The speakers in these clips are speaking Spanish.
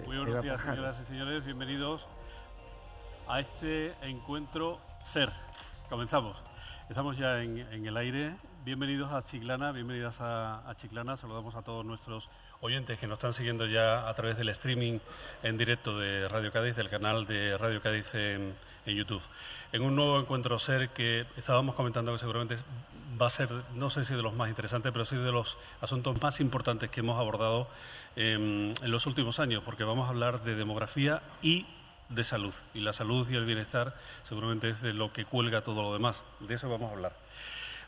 Muy buenos días, señoras y señores. Bienvenidos a este encuentro SER. Comenzamos. Estamos ya en el aire. Bienvenidos a Chiclana, bienvenidas a Chiclana. Saludamos a todos nuestros oyentes que nos están siguiendo ya a través del streaming en directo de Radio Cádiz, del canal de Radio Cádiz en YouTube. En un nuevo encuentro SER que estábamos comentando que seguramente va a ser, no sé si de los más interesantes, pero sí de los asuntos más importantes que hemos abordado en los últimos años, porque vamos a hablar de demografía y de salud. Y la salud y el bienestar seguramente es de lo que cuelga todo lo demás. De eso vamos a hablar.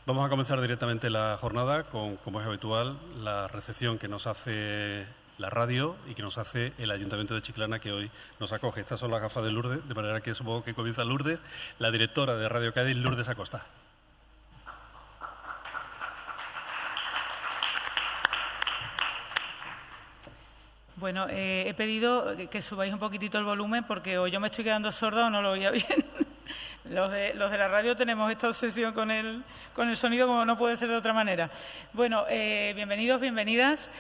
Vamos a comenzar directamente la jornada con, como es habitual, la recepción que nos hace la radio y que nos hace el Ayuntamiento de Chiclana, que hoy nos acoge. Estas son las gafas de Lourdes, de manera que supongo que comienza Lourdes, la directora de Radio Cádiz, Lourdes Acosta. Bueno, he pedido que subáis un poquitito el volumen porque o yo me estoy quedando sorda o no lo oía bien. Los de la radio tenemos esta obsesión con el sonido como no puede ser de otra manera. Bueno, bienvenidos, bienvenidas.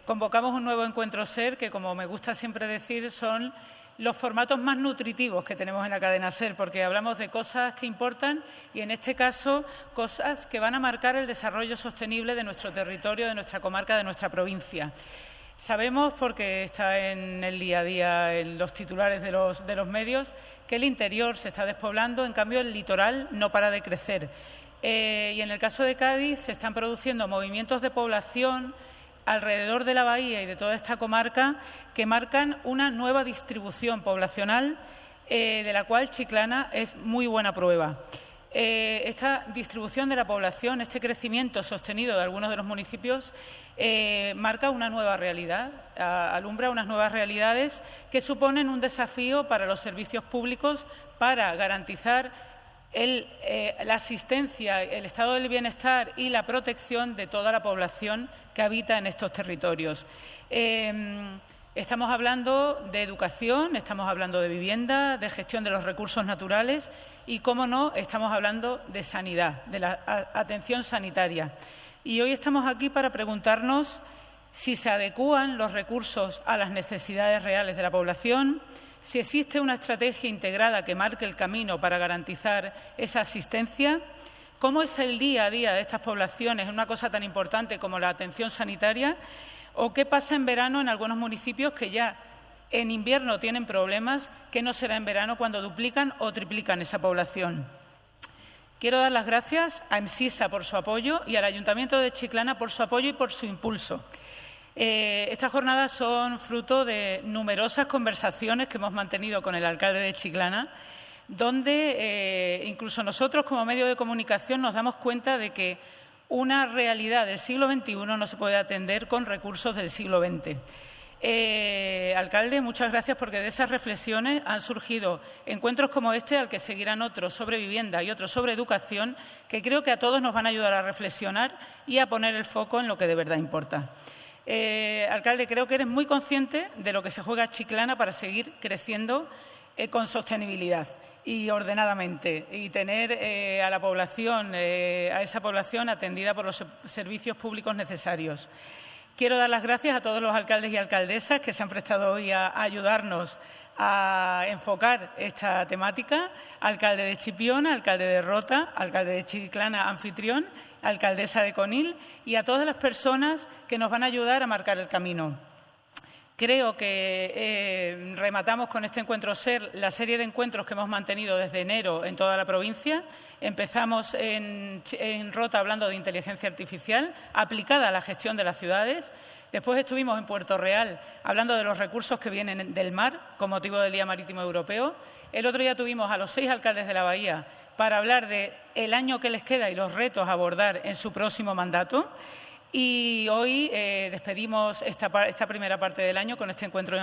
Convocamos un nuevo encuentro SER que, como me gusta siempre decir, son los formatos más nutritivos que tenemos en la cadena SER, porque hablamos de cosas que importan y, en este caso, cosas que van a marcar el desarrollo sostenible de nuestro territorio, de nuestra comarca, de nuestra provincia. Sabemos, porque está en el día a día, en los titulares de los medios, que el interior se está despoblando, en cambio el litoral no para de crecer. Y en el caso de Cádiz se están produciendo movimientos de población alrededor de la bahía y de toda esta comarca que marcan una nueva distribución poblacional de la cual Chiclana es muy buena prueba. Esta distribución de la población, este crecimiento sostenido de algunos de los municipios, marca una nueva realidad, alumbra unas nuevas realidades que suponen un desafío para los servicios públicos para garantizar la asistencia, el estado del bienestar y la protección de toda la población que habita en estos territorios. Estamos hablando de educación, estamos hablando de vivienda, de gestión de los recursos naturales y, cómo no, estamos hablando de sanidad, de la atención sanitaria. Y hoy estamos aquí para preguntarnos si se adecúan los recursos a las necesidades reales de la población, si existe una estrategia integrada que marque el camino para garantizar esa asistencia, cómo es el día a día de estas poblaciones en una cosa tan importante como la atención sanitaria, o qué pasa en verano en algunos municipios que ya en invierno tienen problemas, que no será en verano cuando duplican o triplican esa población. Quiero dar las gracias a EMSISA por su apoyo y al Ayuntamiento de Chiclana por su apoyo y por su impulso. Estas jornadas son fruto de numerosas conversaciones que hemos mantenido con el alcalde de Chiclana, donde incluso nosotros como medio de comunicación nos damos cuenta de que una realidad del siglo XXI no se puede atender con recursos del siglo XX. Alcalde, muchas gracias, porque de esas reflexiones han surgido encuentros como este, al que seguirán otros sobre vivienda y otros sobre educación, que creo que a todos nos van a ayudar a reflexionar y a poner el foco en lo que de verdad importa. Alcalde, creo que eres muy consciente de lo que se juega Chiclana para seguir creciendo con sostenibilidad y ordenadamente, y tener a la población, a esa población atendida por los servicios públicos necesarios. Quiero dar las gracias a todos los alcaldes y alcaldesas que se han prestado hoy a ayudarnos a enfocar esta temática: alcalde de Chipiona, alcalde de Rota, alcalde de Chiclana, anfitrión, alcaldesa de Conil, y a todas las personas que nos van a ayudar a marcar el camino. Creo que rematamos con este encuentro SER la serie de encuentros que hemos mantenido desde enero en toda la provincia. Empezamos en Rota hablando de inteligencia artificial aplicada a la gestión de las ciudades. Después estuvimos en Puerto Real hablando de los recursos que vienen del mar con motivo del Día Marítimo Europeo. El otro día tuvimos a los 6 alcaldes de la Bahía para hablar del año que les queda y los retos a abordar en su próximo mandato. Y hoy despedimos esta primera parte del año con este encuentro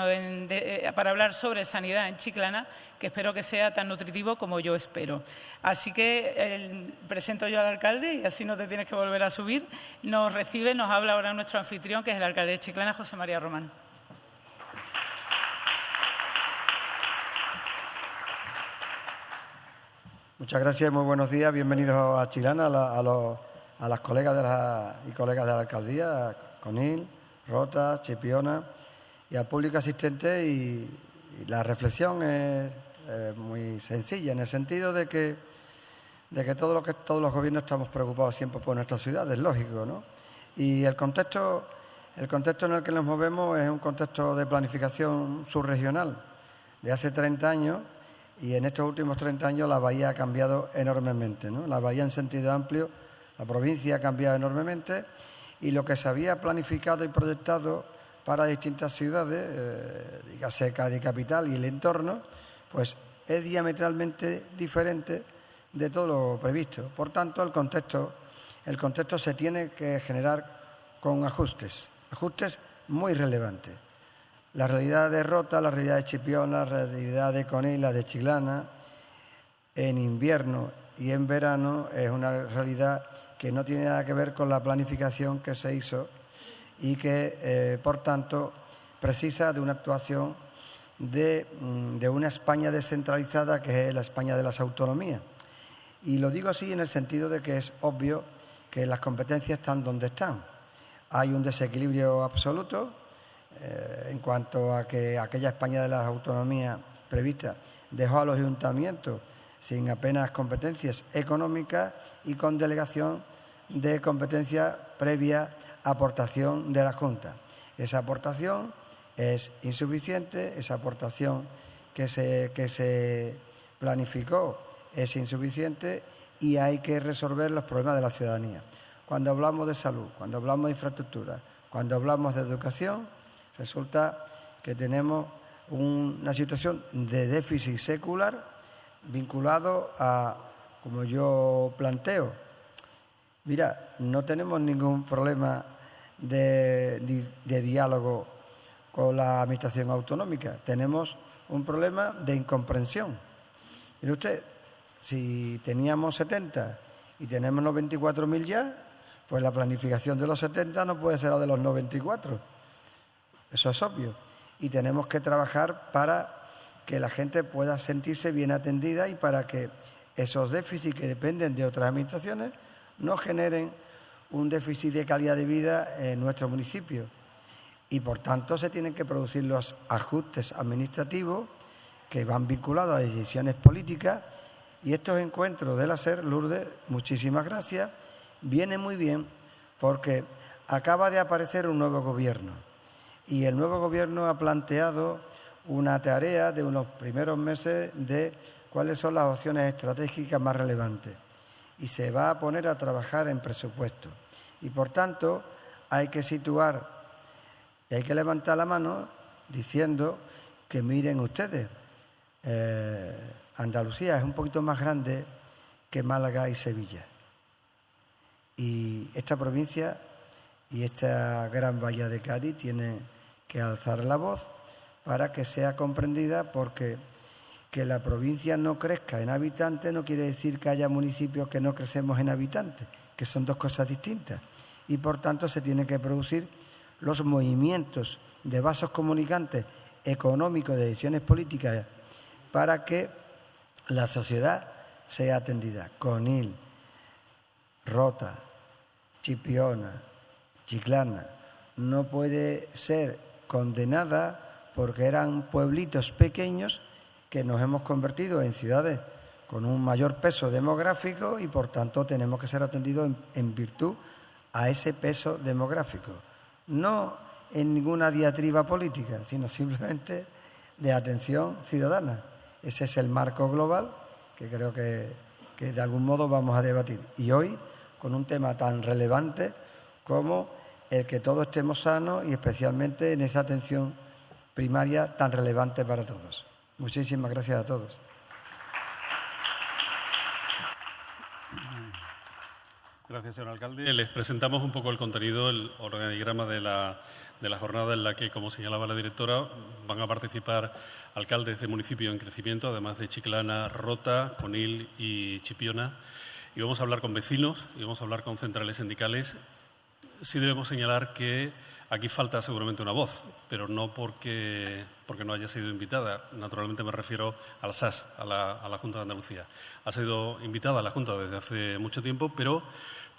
para hablar sobre sanidad en Chiclana, que espero que sea tan nutritivo como yo espero. Así que presento yo al alcalde y así no te tienes que volver a subir. Nos recibe, nos habla ahora nuestro anfitrión, que es el alcalde de Chiclana, José María Román. Muchas gracias y muy buenos días. Bienvenidos a Chiclana, a las colegas y colegas de la alcaldía, Conil, Rota, Chipiona. y al público asistente. Y la reflexión es muy sencilla, en el sentido de que todos los gobiernos estamos preocupados siempre por nuestra ciudad, es lógico, ¿no? Y el contexto en el que nos movemos es un contexto de planificación subregional de hace 30 años, y en estos últimos 30 años la bahía ha cambiado enormemente, ¿no? La bahía en sentido amplio, la provincia ha cambiado enormemente, y lo que se había planificado y proyectado para distintas ciudades, dígase Cádiz capital y el entorno, pues es diametralmente diferente de todo lo previsto. Por tanto, el contexto se tiene que generar con ajustes muy relevantes. La realidad de Rota, la realidad de Chipiona, la realidad de Conil, la de Chiclana, en invierno y en verano, es una realidad que no tiene nada que ver con la planificación que se hizo y que, por tanto, precisa de una actuación de una España descentralizada, que es la España de las autonomías. Y lo digo así en el sentido de que es obvio que las competencias están donde están. Hay un desequilibrio absoluto en cuanto a que aquella España de las autonomías prevista dejó a los ayuntamientos sin apenas competencias económicas y con delegación de competencia previa aportación de la Junta. Esa aportación es insuficiente, esa aportación que se planificó es insuficiente, y hay que resolver los problemas de la ciudadanía. Cuando hablamos de salud, cuando hablamos de infraestructura, cuando hablamos de educación, resulta que tenemos una situación de déficit secular vinculado a, como yo planteo, mira, no tenemos ningún problema de diálogo con la administración autonómica, tenemos un problema de incomprensión. Mire usted, si teníamos 70 y tenemos 94.000 ya, pues la planificación de los 70 no puede ser la de los 94. Eso es obvio. Y tenemos que trabajar para que la gente pueda sentirse bien atendida y para que esos déficits que dependen de otras administraciones no generen un déficit de calidad de vida en nuestro municipio. Y, por tanto, se tienen que producir los ajustes administrativos que van vinculados a decisiones políticas. Y estos encuentros de la SER, Lourdes, muchísimas gracias, viene muy bien porque acaba de aparecer un nuevo gobierno. Y el nuevo gobierno ha planteado una tarea de unos primeros meses de cuáles son las opciones estratégicas más relevantes. Y se va a poner a trabajar en presupuesto. Y, por tanto, hay que situar y hay que levantar la mano diciendo que miren ustedes, Andalucía es un poquito más grande que Málaga y Sevilla. Y esta provincia y esta gran bahía de Cádiz tiene que alzar la voz para que sea comprendida, porque que la provincia no crezca en habitantes no quiere decir que haya municipios que no crecemos en habitantes, que son dos cosas distintas. Y, por tanto, se tienen que producir los movimientos de vasos comunicantes económicos de decisiones políticas para que la sociedad sea atendida. Conil, Rota, Chipiona, Chiclana, no puede ser condenada porque eran pueblitos pequeños que nos hemos convertido en ciudades con un mayor peso demográfico y, por tanto, tenemos que ser atendidos en virtud a ese peso demográfico. No en ninguna diatriba política, sino simplemente de atención ciudadana. Ese es el marco global que creo que de algún modo vamos a debatir. Y hoy, con un tema tan relevante como el que todos estemos sanos y especialmente en esa atención primaria tan relevante para todos. Muchísimas gracias a todos. Gracias, señor alcalde. Les presentamos un poco el contenido, el organigrama de la jornada en la que, como señalaba la directora, van a participar alcaldes de municipios en crecimiento, además de Chiclana, Rota, Conil y Chipiona. Y vamos a hablar con vecinos y vamos a hablar con centrales sindicales. Sí debemos señalar que aquí falta seguramente una voz, pero no porque no haya sido invitada. Naturalmente me refiero al SAS, a la Junta de Andalucía. Ha sido invitada a la Junta desde hace mucho tiempo, pero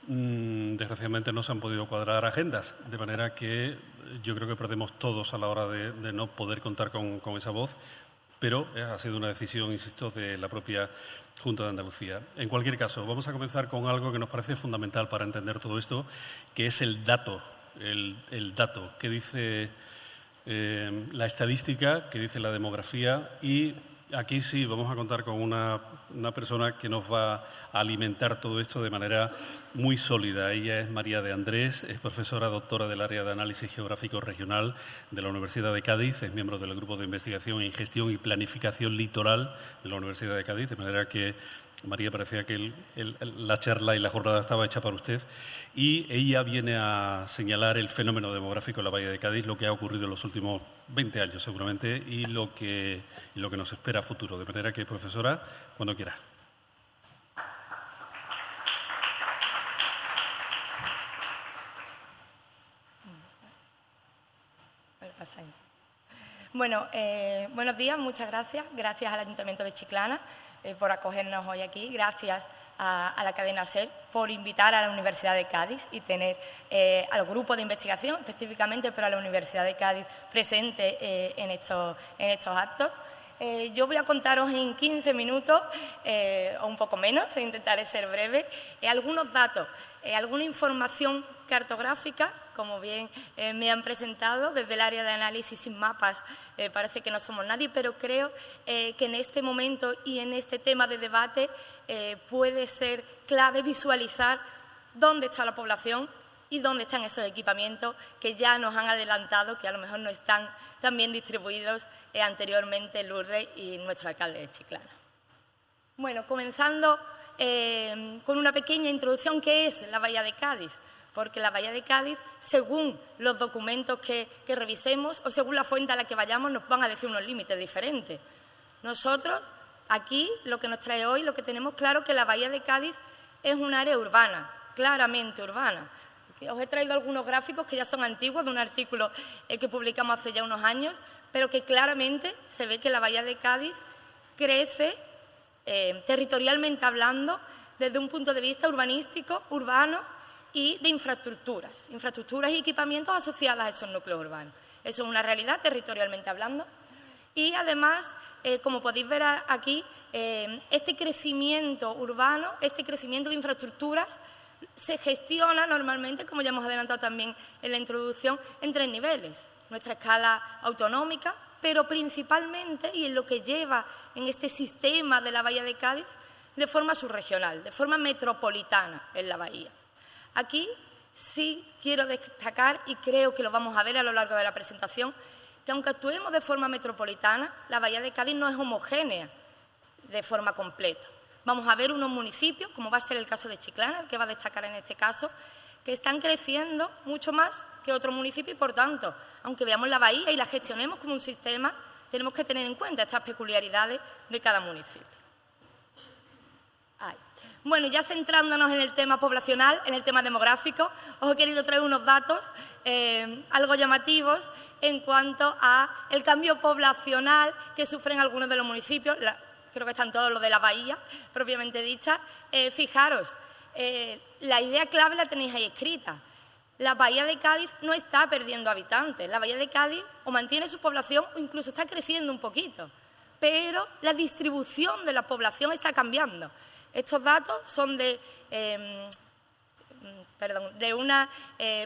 desgraciadamente no se han podido cuadrar agendas, de manera que yo creo que perdemos todos a la hora de no poder contar con esa voz, pero ha sido una decisión, insisto, de la propia Junta de Andalucía. En cualquier caso, vamos a comenzar con algo que nos parece fundamental para entender todo esto, que es el dato, el dato que dice la estadística, que dice la demografía, y aquí sí vamos a contar con una persona que nos va a alimentar todo esto de manera muy sólida. Ella es María de Andrés, es profesora doctora del área de análisis geográfico regional de la Universidad de Cádiz, es miembro del grupo de investigación en gestión y planificación litoral de la Universidad de Cádiz, de manera que María, parecía que la charla y la jornada estaba hecha para usted, y ella viene a señalar el fenómeno demográfico en la Bahía de Cádiz, lo que ha ocurrido en los últimos 20 años seguramente y lo que nos espera a futuro. De manera que, profesora, cuando quiera. Bueno, buenos días, muchas gracias. Gracias al Ayuntamiento de Chiclana por acogernos hoy aquí. Gracias a la cadena SER por invitar a la Universidad de Cádiz y tener al grupo de investigación, específicamente, pero a la Universidad de Cádiz presente en estos actos. Yo voy a contaros en 15 minutos, o un poco menos, intentaré ser breve, algunos datos, alguna información cartográfica, como bien me han presentado desde el área de análisis sin mapas. Parece que no somos nadie, pero creo que en este momento y en este tema de debate puede ser clave visualizar dónde está la población y dónde están esos equipamientos que ya nos han adelantado, que a lo mejor no están tan bien distribuidos anteriormente Lourdes y nuestro alcalde de Chiclana. Bueno, comenzando con una pequeña introducción, ¿qué es la Bahía de Cádiz? Porque la Bahía de Cádiz, según los documentos que revisemos o según la fuente a la que vayamos, nos van a decir unos límites diferentes. Nosotros, aquí, lo que nos trae hoy, lo que tenemos claro que la Bahía de Cádiz es un área urbana, claramente urbana. Os he traído algunos gráficos que ya son antiguos, de un artículo que publicamos hace ya unos años, pero que claramente se ve que la Bahía de Cádiz crece territorialmente hablando desde un punto de vista urbanístico, urbano, y de infraestructuras y equipamientos asociados a esos núcleos urbanos. Eso es una realidad territorialmente hablando. Y además, como podéis ver aquí, este crecimiento urbano, este crecimiento de infraestructuras, se gestiona normalmente, como ya hemos adelantado también en la introducción, en 3 niveles. Nuestra escala autonómica, pero principalmente, y en lo que lleva en este sistema de la Bahía de Cádiz, de forma subregional, de forma metropolitana en la bahía. Aquí sí quiero destacar, y creo que lo vamos a ver a lo largo de la presentación, que aunque actuemos de forma metropolitana, la Bahía de Cádiz no es homogénea de forma completa. Vamos a ver unos municipios, como va a ser el caso de Chiclana, el que va a destacar en este caso, que están creciendo mucho más que otros municipios y, por tanto, aunque veamos la bahía y la gestionemos como un sistema, tenemos que tener en cuenta estas peculiaridades de cada municipio. Bueno, ya centrándonos en el tema poblacional, en el tema demográfico, os he querido traer unos datos algo llamativos en cuanto al cambio poblacional que sufren algunos de los municipios. Creo que están todos los de la bahía, propiamente dicha. Fijaros, la idea clave la tenéis ahí escrita. La Bahía de Cádiz no está perdiendo habitantes. La Bahía de Cádiz o mantiene su población o incluso está creciendo un poquito. Pero la distribución de la población está cambiando. Estos datos son de una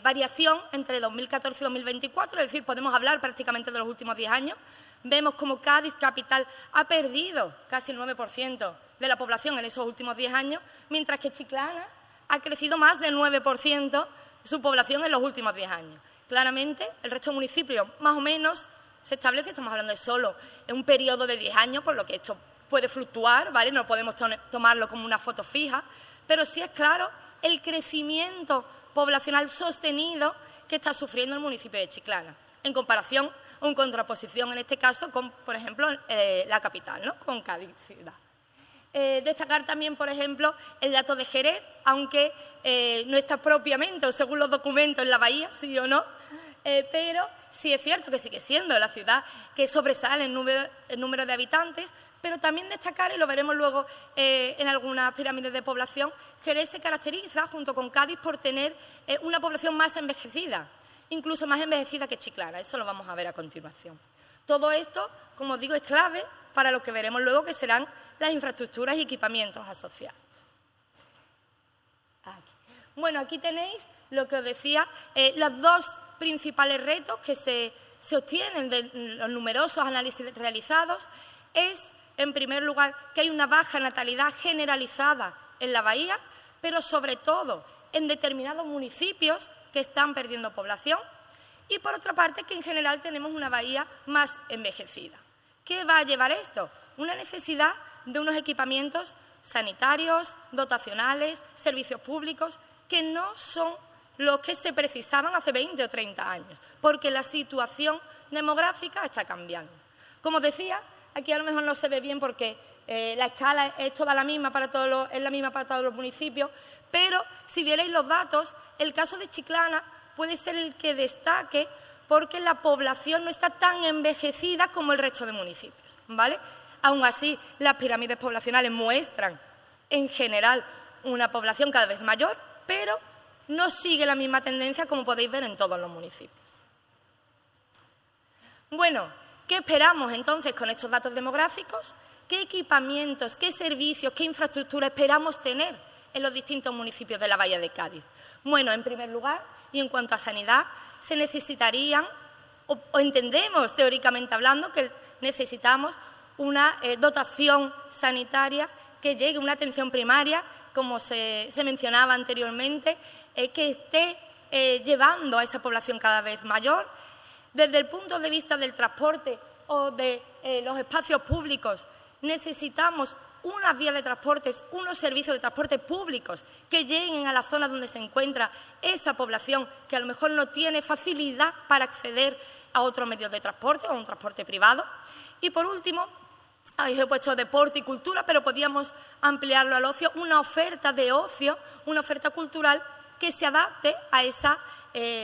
variación entre 2014 y 2024, es decir, podemos hablar prácticamente de los últimos 10 años. Vemos como Cádiz capital ha perdido casi el 9% de la población en esos últimos 10 años, mientras que Chiclana ha crecido más del 9% su población en los últimos 10 años. Claramente, el resto de municipios más o menos se establece, estamos hablando de solo en un periodo de 10 años, por lo que esto puede fluctuar, ¿vale? No podemos tomarlo como una foto fija, pero sí es claro el crecimiento poblacional sostenido que está sufriendo el municipio de Chiclana, en comparación o en contraposición, en este caso, con, por ejemplo, la capital, ¿no? Con Cádiz ciudad. Destacar también, por ejemplo, el dato de Jerez, aunque no está propiamente, o según los documentos, en la bahía, sí o no, pero sí es cierto que sigue siendo la ciudad que sobresale en número de habitantes, pero también destacar, y lo veremos luego en algunas pirámides de población, Jerez se caracteriza, junto con Cádiz, por tener una población más envejecida. incluso más envejecida que Chiclana. Eso lo vamos a ver a continuación. Todo esto, como digo, es clave para lo que veremos luego, que serán las infraestructuras y equipamientos asociados. Bueno, aquí tenéis lo que os decía, los dos principales retos que se obtienen de los numerosos análisis realizados es, en primer lugar, que hay una baja natalidad generalizada en la bahía, pero sobre todo en determinados municipios que están perdiendo población, y por otra parte que en general tenemos una bahía más envejecida. ¿Qué va a llevar esto? Una necesidad de unos equipamientos sanitarios, dotacionales, servicios públicos, que no son los que se precisaban hace 20 o 30 años, porque la situación demográfica está cambiando. Como decía, aquí a lo mejor no se ve bien porque la escala es toda la misma para todos los municipios, pero si vierais los datos, el caso de Chiclana puede ser el que destaque porque la población no está tan envejecida como el resto de municipios, ¿vale? Aún así, las pirámides poblacionales muestran, en general, una población cada vez mayor, pero no sigue la misma tendencia como podéis ver en todos los municipios. Bueno, ¿qué esperamos entonces con estos datos demográficos? ¿Qué equipamientos, qué servicios, qué infraestructura esperamos tener en los distintos municipios de la Bahía de Cádiz? Bueno, en primer lugar, y en cuanto a sanidad, se necesitarían, o entendemos teóricamente hablando, que necesitamos una dotación sanitaria que llegue, una atención primaria, como se mencionaba anteriormente, que esté llevando a esa población cada vez mayor. Desde el punto de vista del transporte o de los espacios públicos, necesitamos unas vías de transportes, unos servicios de transporte públicos que lleguen a la zona donde se encuentra esa población que a lo mejor no tiene facilidad para acceder a otros medios de transporte o a un transporte privado. Y por último, ahí he puesto deporte y cultura, pero podíamos ampliarlo al ocio, una oferta de ocio, una oferta cultural que se adapte a esa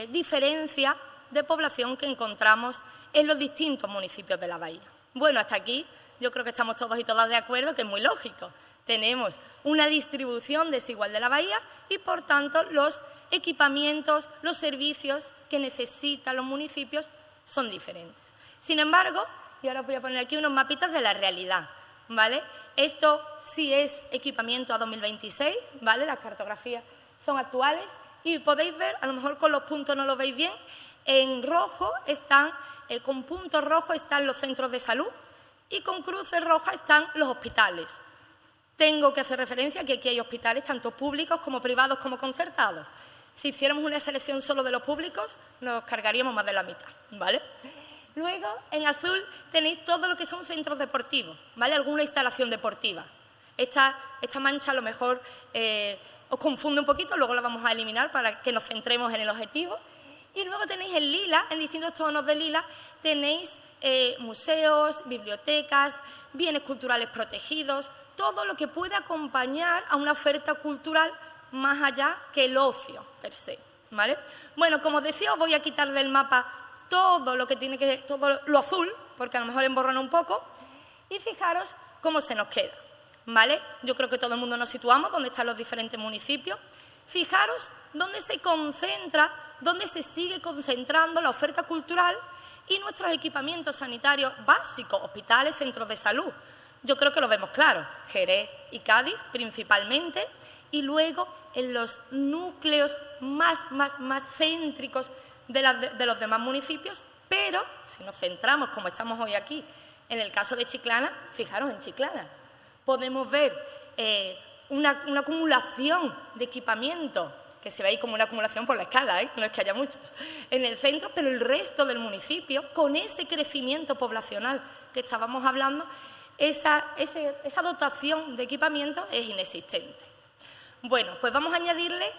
diferencia de población que encontramos en los distintos municipios de la bahía. Bueno, hasta aquí yo creo que estamos todos y todas de acuerdo, que es muy lógico. Tenemos una distribución desigual de la bahía y, por tanto, los equipamientos, los servicios que necesitan los municipios son diferentes. Sin embargo, y ahora os voy a poner aquí unos mapitas de la realidad, ¿vale? Esto sí es equipamiento a 2026, ¿vale? Las cartografías son actuales y podéis ver, a lo mejor con los puntos no lo veis bien, en rojo están, con puntos rojos están los centros de salud y con cruces rojas están los hospitales. Tengo que hacer referencia a que aquí hay hospitales tanto públicos como privados como concertados. Si hiciéramos una selección solo de los públicos, nos cargaríamos más de la mitad, ¿vale? Luego, en azul, tenéis todo lo que son centros deportivos, ¿vale? Alguna instalación deportiva. Esta mancha a lo mejor os confunde un poquito, luego la vamos a eliminar para que nos centremos en el objetivo. Y luego tenéis en lila, en distintos tonos de lila, tenéis museos, bibliotecas, bienes culturales protegidos, todo lo que puede acompañar a una oferta cultural más allá que el ocio per se, ¿vale? Bueno, como decía, os voy a quitar del mapa todo lo que tiene que todo lo azul, porque a lo mejor emborrona un poco, y fijaros cómo se nos queda, ¿vale? Yo creo que todo el mundo nos situamos dónde están los diferentes municipios. Fijaros dónde se concentra, dónde se sigue concentrando la oferta cultural y nuestros equipamientos sanitarios básicos, hospitales, centros de salud. Yo creo que lo vemos claro, Jerez y Cádiz principalmente, y luego en los núcleos más céntricos de los demás municipios, pero si nos centramos, como estamos hoy aquí, en el caso de Chiclana, fijaros en Chiclana, podemos ver una acumulación de equipamiento, que se ve ahí como una acumulación por la escala, no es que haya muchos, en el centro, pero el resto del municipio, con ese crecimiento poblacional que estábamos hablando, esa dotación de equipamiento es inexistente. Bueno, pues vamos a añadirle,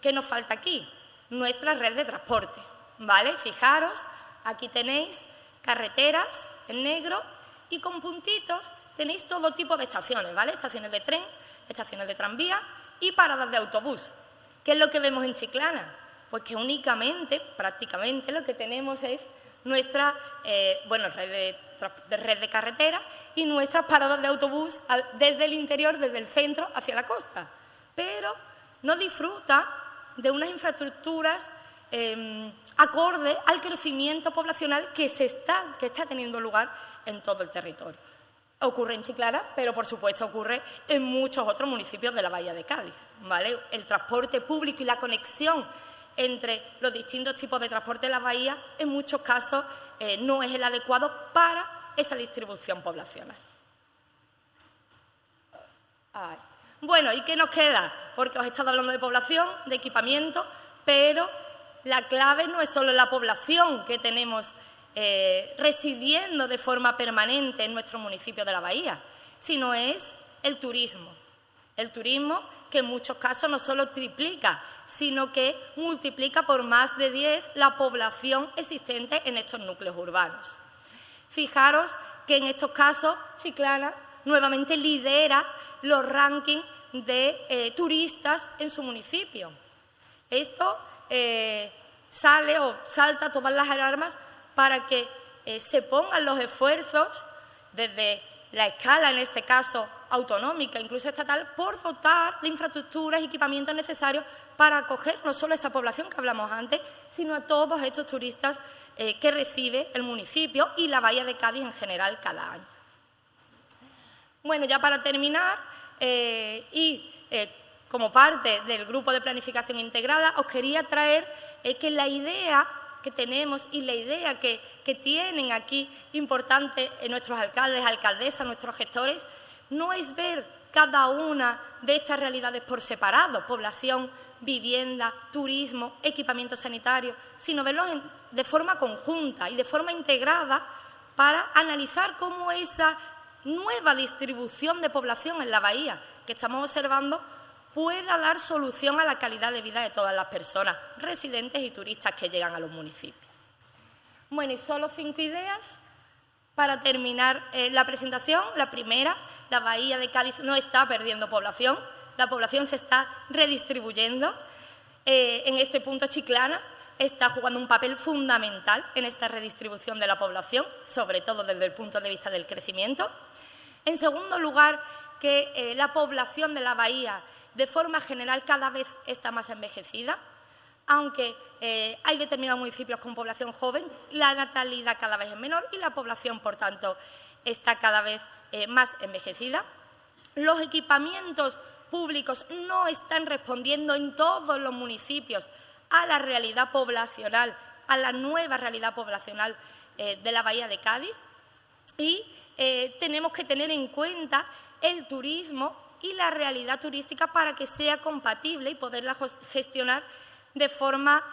¿qué nos falta aquí? Nuestra red de transporte, ¿vale? Fijaros, aquí tenéis carreteras en negro y con puntitos tenéis todo tipo de estaciones, ¿vale? Estaciones de tren, estaciones de tranvía y paradas de autobús. ¿Qué es lo que vemos en Chiclana? Pues que únicamente, prácticamente, lo que tenemos es nuestra red de carretera y nuestras paradas de autobús desde el interior, desde el centro hacia la costa. Pero no disfruta de unas infraestructuras acorde al crecimiento poblacional que está teniendo lugar en todo el territorio. Ocurre en Chiclana, pero por supuesto ocurre en muchos otros municipios de la Bahía de Cádiz, ¿vale? El transporte público y la conexión entre los distintos tipos de transporte de la bahía en muchos casos no es el adecuado para esa distribución poblacional. Bueno, ¿y qué nos queda? Porque os he estado hablando de población, de equipamiento, pero la clave no es solo la población que tenemos residiendo de forma permanente en nuestro municipio de la bahía, sino es el turismo. El turismo que en muchos casos no solo triplica, sino que multiplica por más de 10 la población existente en estos núcleos urbanos. Fijaros que en estos casos Chiclana nuevamente lidera los rankings de turistas en su municipio. Esto sale o salta todas las alarmas para que se pongan los esfuerzos desde la escala, en este caso autonómica, incluso estatal, por dotar de infraestructuras y equipamientos necesarios para acoger no solo a esa población que hablamos antes, sino a todos estos turistas que recibe el municipio y la Bahía de Cádiz en general cada año. Bueno, ya para terminar, como parte del grupo de planificación integrada, os quería traer que la idea que tenemos y la idea que tienen aquí importante nuestros alcaldes, alcaldesas, nuestros gestores, no es ver cada una de estas realidades por separado, población, vivienda, turismo, equipamiento sanitario, sino verlos de forma conjunta y de forma integrada para analizar cómo esa nueva distribución de población en la bahía que estamos observando pueda dar solución a la calidad de vida de todas las personas, residentes y turistas que llegan a los municipios. Bueno, y solo 5 ideas para terminar la presentación. La primera, la Bahía de Cádiz no está perdiendo población, la población se está redistribuyendo. En este punto Chiclana está jugando un papel fundamental en esta redistribución de la población, sobre todo desde el punto de vista del crecimiento. En segundo lugar, que la población de la bahía de forma general cada vez está más envejecida, aunque hay determinados municipios con población joven, la natalidad cada vez es menor y la población, por tanto, está cada vez más envejecida. Los equipamientos públicos no están respondiendo en todos los municipios a la realidad poblacional, a la nueva realidad poblacional de la Bahía de Cádiz, y tenemos que tener en cuenta el turismo y la realidad turística para que sea compatible y poderla gestionar de forma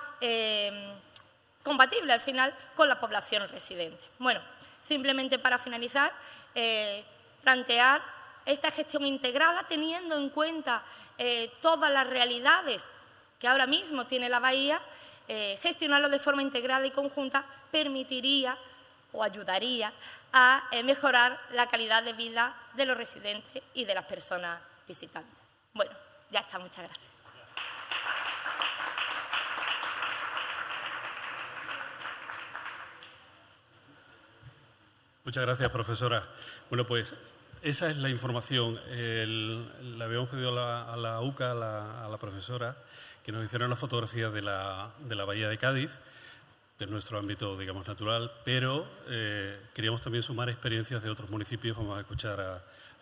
compatible al final con la población residente. Bueno, simplemente para finalizar, plantear esta gestión integrada teniendo en cuenta todas las realidades que ahora mismo tiene la bahía, gestionarlo de forma integrada y conjunta permitiría o ayudaría a mejorar la calidad de vida de los residentes y de las personas visitantes. Bueno, ya está, muchas gracias. Muchas gracias, profesora. Bueno, pues esa es la información. Le habíamos pedido a la UCA, a la profesora, que nos hiciera una fotografía de la Bahía de Cádiz, de nuestro ámbito, digamos, natural, pero queríamos también sumar experiencias de otros municipios. Vamos a escuchar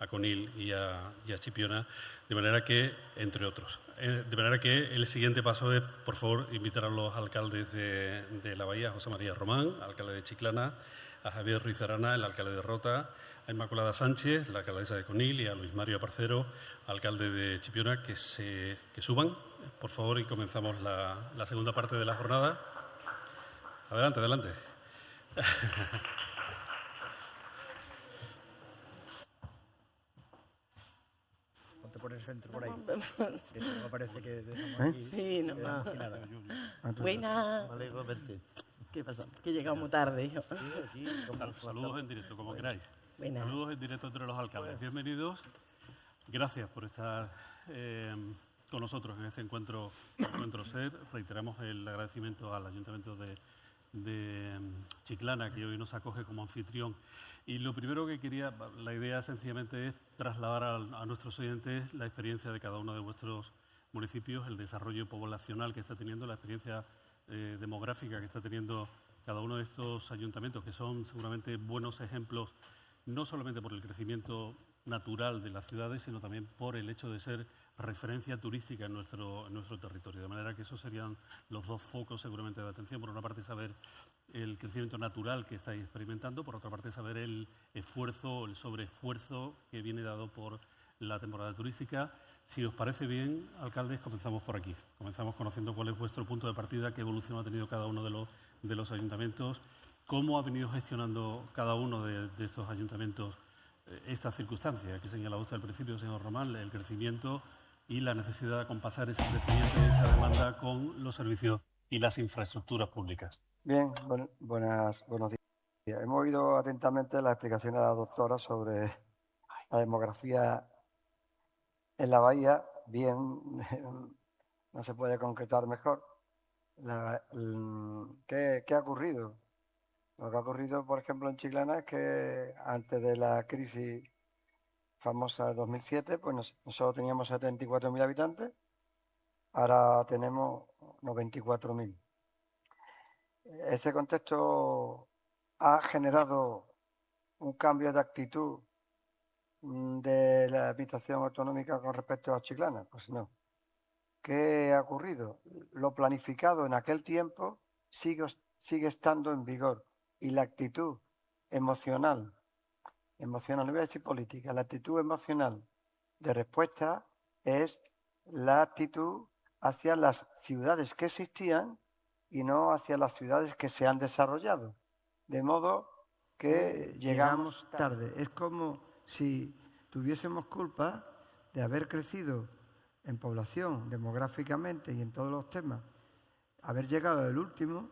a Conil y a Chipiona, de manera que, entre otros. De manera que el siguiente paso es, por favor, invitar a los alcaldes de la Bahía, a José María Román, alcalde de Chiclana, a Javier Ruiz Arana, el alcalde de Rota, a Inmaculada Sánchez, la alcaldesa de Conil, y a Luis Mario Aparcero, alcalde de Chipiona, que suban, por favor, y comenzamos la segunda parte de la jornada. Adelante, adelante. Ponte por el centro, por ahí. Que no parece que dejamos aquí. Sí, no. Nada. Buenas. Me alegro de verte. ¿Qué pasó? Que he llegado muy tarde, hijo. Sí, Saludos en directo, como queráis. Buenas. Saludos en directo entre los alcaldes. Bienvenidos. Gracias por estar con nosotros en este encuentro SER. Reiteramos el agradecimiento al Ayuntamiento de Chiclana, que hoy nos acoge como anfitrión. Y lo primero que quería, la idea sencillamente es trasladar a nuestros oyentes la experiencia de cada uno de vuestros municipios, el desarrollo poblacional que está teniendo, la experiencia demográfica que está teniendo cada uno de estos ayuntamientos, que son seguramente buenos ejemplos, no solamente por el crecimiento natural de las ciudades, sino también por el hecho de ser referencia turística en nuestro territorio. De manera que esos serían los dos focos seguramente de atención. Por una parte, saber el crecimiento natural que estáis experimentando, por otra parte, saber el esfuerzo, el sobreesfuerzo que viene dado por la temporada turística. Si os parece bien, alcaldes, comenzamos por aquí. Comenzamos conociendo cuál es vuestro punto de partida, qué evolución ha tenido cada uno de los ayuntamientos, cómo ha venido gestionando cada uno de estos ayuntamientos esta circunstancia que señalaba usted al principio, señor Román, el crecimiento y la necesidad de acompasar ese crecimiento y esa demanda con los servicios y las infraestructuras públicas. Bien, buenos días. Hemos oído atentamente las explicaciones de la doctora sobre la demografía en la bahía. Bien, no se puede concretar mejor. ¿Qué ha ocurrido? Lo que ha ocurrido, por ejemplo, en Chiclana es que antes de la crisis famosa de 2007, pues nosotros teníamos 74.000 habitantes, ahora tenemos 94.000. Ese contexto ha generado un cambio de actitud de la administración autonómica con respecto a Chiclana. Pues no. ¿Qué ha ocurrido? Lo planificado en aquel tiempo sigue estando en vigor. Y la actitud emocional, no voy a decir política, la actitud emocional de respuesta es la actitud hacia las ciudades que existían y no hacia las ciudades que se han desarrollado. De modo que llegamos tarde. Es como si tuviésemos culpa de haber crecido en población demográficamente y en todos los temas, haber llegado del último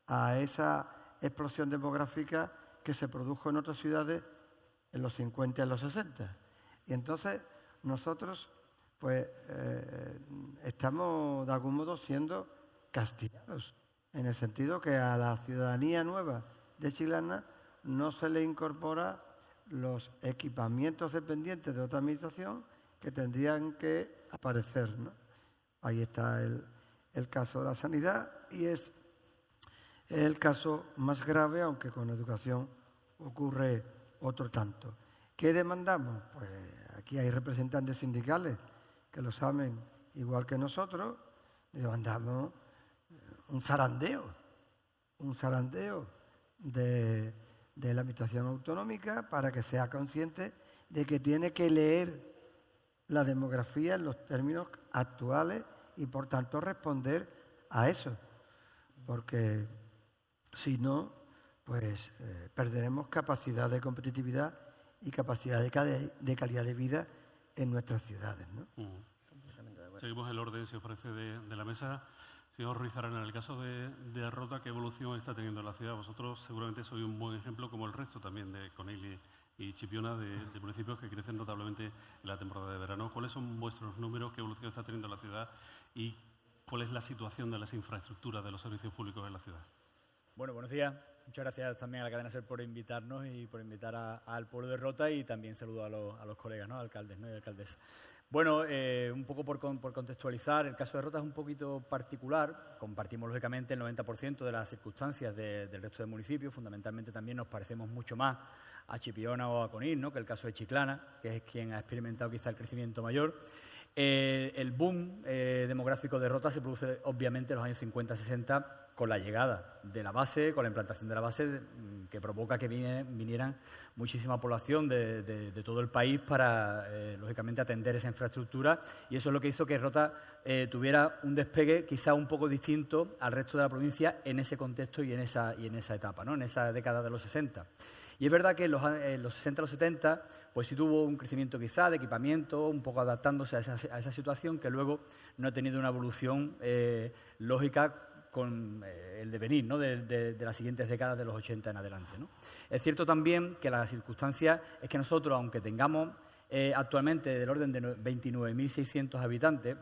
a esa explosión demográfica que se produjo en otras ciudades en los 50 y en los 60. Y entonces nosotros pues estamos de algún modo siendo castigados, en el sentido que a la ciudadanía nueva de Chiclana no se le incorpora los equipamientos dependientes de otra administración que tendrían que aparecer, ¿no? Ahí está el caso de la sanidad y es el caso más grave, aunque con educación ocurre otro tanto. ¿Qué demandamos? Pues aquí hay representantes sindicales que lo saben igual que nosotros. Demandamos un zarandeo de la administración autonómica para que sea consciente de que tiene que leer la demografía en los términos actuales y, por tanto, responder a eso. Porque si no, pues perderemos capacidad de competitividad y capacidad de calidad de vida en nuestras ciudades, ¿no? Seguimos el orden, si os parece, de la mesa. Señor Ruiz Arana, en el caso de Rota, ¿qué evolución está teniendo la ciudad? Vosotros seguramente sois un buen ejemplo, como el resto también de Conil y Chipiona, de municipios que crecen notablemente en la temporada de verano. ¿Cuáles son vuestros números? ¿Qué evolución está teniendo la ciudad? ¿Y cuál es la situación de las infraestructuras de los servicios públicos en la ciudad? Bueno, buenos días. Muchas gracias también a la cadena SER por invitarnos y por invitar al pueblo de Rota, y también saludo a los colegas, ¿no? Alcaldes, ¿no? Y alcaldesas. Bueno, un poco por contextualizar, el caso de Rota es un poquito particular. Compartimos, lógicamente, el 90% de las circunstancias del resto de municipios. Fundamentalmente también nos parecemos mucho más a Chipiona o a Conil, ¿no? Que el caso de Chiclana, que es quien ha experimentado quizá el crecimiento mayor. El boom demográfico de Rota se produce, obviamente, en los años 50-60 con la llegada de la base, con la implantación de la base, que provoca que vinieran muchísima población de todo el país para, lógicamente, atender esa infraestructura, y eso es lo que hizo que Rota tuviera un despegue quizá un poco distinto al resto de la provincia en ese contexto y en esa etapa, ¿no? En esa década de los 60. Y es verdad que en los 60 a los 70 pues sí tuvo un crecimiento quizá de equipamiento, un poco adaptándose a esa situación, que luego no ha tenido una evolución lógica con el devenir, ¿no? de las siguientes décadas de los 80 en adelante, ¿no? Es cierto también que la circunstancia es que nosotros, aunque tengamos actualmente del orden de 29.600 habitantes,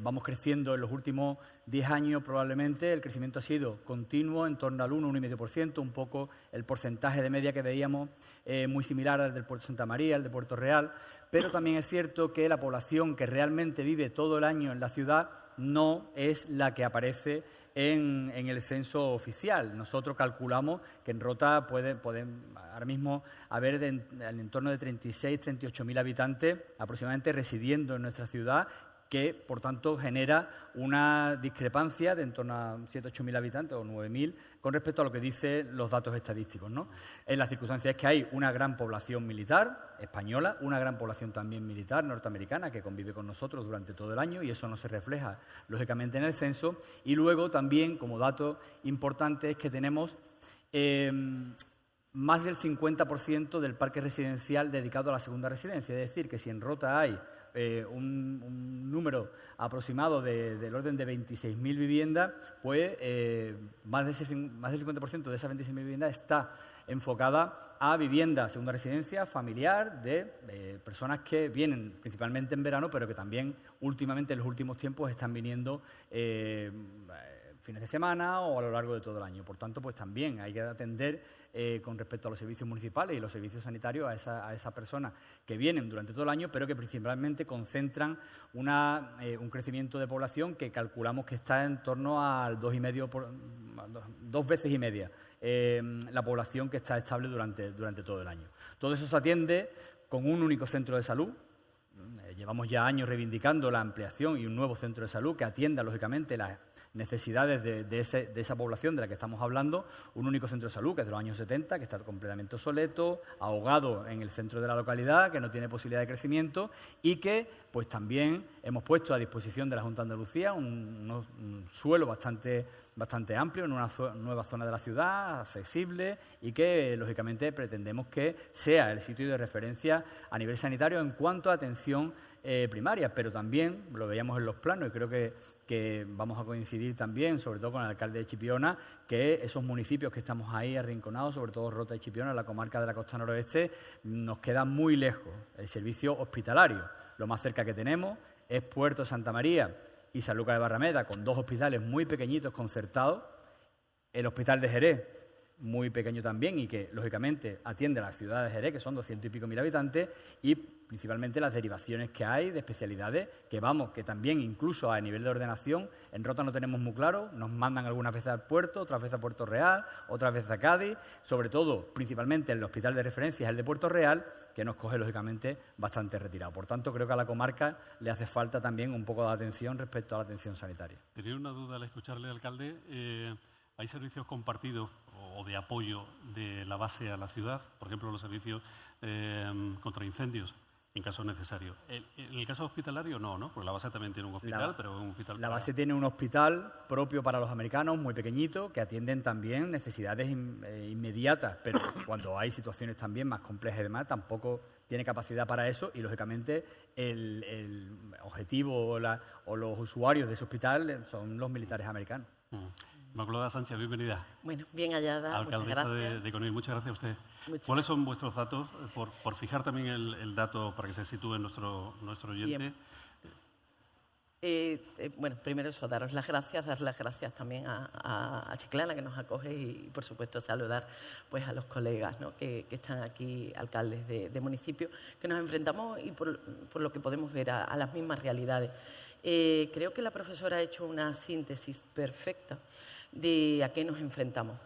vamos creciendo en los últimos 10 años probablemente. El crecimiento ha sido continuo, en torno al 1,5%, un poco el porcentaje de media que veíamos muy similar al del Puerto Santa María, al de Puerto Real, pero también es cierto que la población que realmente vive todo el año en la ciudad no es la que aparece en el censo oficial. Nosotros calculamos que en Rota pueden ahora mismo haber en torno de 36.000-38.000 habitantes aproximadamente residiendo en nuestra ciudad, que, por tanto, genera una discrepancia de en torno a 7.000-8.000 habitantes o 9.000 con respecto a lo que dicen los datos estadísticos, ¿no? En las circunstancias es que hay una gran población militar española, una gran población también militar norteamericana que convive con nosotros durante todo el año y eso no se refleja, lógicamente, en el censo. Y luego también, como dato importante, es que tenemos más del 50% del parque residencial dedicado a la segunda residencia. Es decir, que si en Rota hay un número aproximado del orden de 26.000 viviendas, pues más del 50% de esas 26.000 viviendas está enfocada a vivienda, segunda residencia, familiar, de personas que vienen principalmente en verano, pero que también últimamente, en los últimos tiempos, están viniendo fines de semana o a lo largo de todo el año. Por tanto, pues también hay que atender con respecto a los servicios municipales y los servicios sanitarios a esas personas que vienen durante todo el año, pero que principalmente concentran un crecimiento de población que calculamos que está en torno al 2 veces y media la población que está estable durante todo el año. Todo eso se atiende con un único centro de salud. Llevamos ya años reivindicando la ampliación y un nuevo centro de salud que atienda, lógicamente, las necesidades de esa población de la que estamos hablando. Un único centro de salud que es de los años 70, que está completamente obsoleto, ahogado en el centro de la localidad, que no tiene posibilidad de crecimiento y que pues también hemos puesto a disposición de la Junta de Andalucía un suelo bastante amplio en una nueva zona de la ciudad, accesible y que, lógicamente, pretendemos que sea el sitio de referencia a nivel sanitario en cuanto a atención primaria, pero también lo veíamos en los planos y creo que vamos a coincidir también, sobre todo con el alcalde de Chipiona, que esos municipios que estamos ahí arrinconados, sobre todo Rota y Chipiona, la comarca de la costa noroeste, nos queda muy lejos el servicio hospitalario. Lo más cerca que tenemos es Puerto Santa María y Sanlúcar de Barrameda, con 2 hospitales muy pequeñitos concertados, el Hospital de Jerez, muy pequeño también y que, lógicamente, atiende a la ciudad de Jerez, que son 200 y pico mil habitantes, y principalmente las derivaciones que hay de especialidades, que también, incluso a nivel de ordenación, en Rota no tenemos muy claro, nos mandan algunas veces al puerto, otras veces a Puerto Real, otras veces a Cádiz, sobre todo, principalmente, el hospital de referencia es el de Puerto Real, que nos coge, lógicamente, bastante retirado. Por tanto, creo que a la comarca le hace falta también un poco de atención respecto a la atención sanitaria. Tenía una duda al escucharle, alcalde. ¿Hay servicios compartidos o de apoyo de la base a la ciudad? Por ejemplo, los servicios contra incendios, en caso necesario. En el caso hospitalario, no, porque la base también tiene un hospital, pero un hospital... La base tiene un hospital propio para los americanos, muy pequeñito, que atienden también necesidades inmediatas, pero cuando hay situaciones también más complejas y demás, tampoco tiene capacidad para eso y, lógicamente, el objetivo o los usuarios de ese hospital son los militares americanos. Inmaculada Sánchez, bienvenida. Bueno, bien hallada, alcaldesa muchas gracias. de Conil, muchas gracias a usted. ¿Cuáles son vuestros datos? Por fijar también el dato para que se sitúe nuestro oyente. Bueno, primero eso, daros las gracias, dar las gracias también a Chiclana, que nos acoge, y por supuesto saludar pues a los colegas, ¿no?, que están aquí, alcaldes de municipios, que nos enfrentamos y por lo que podemos ver a las mismas realidades. Creo que la profesora ha hecho una síntesis perfecta de a qué nos enfrentamos.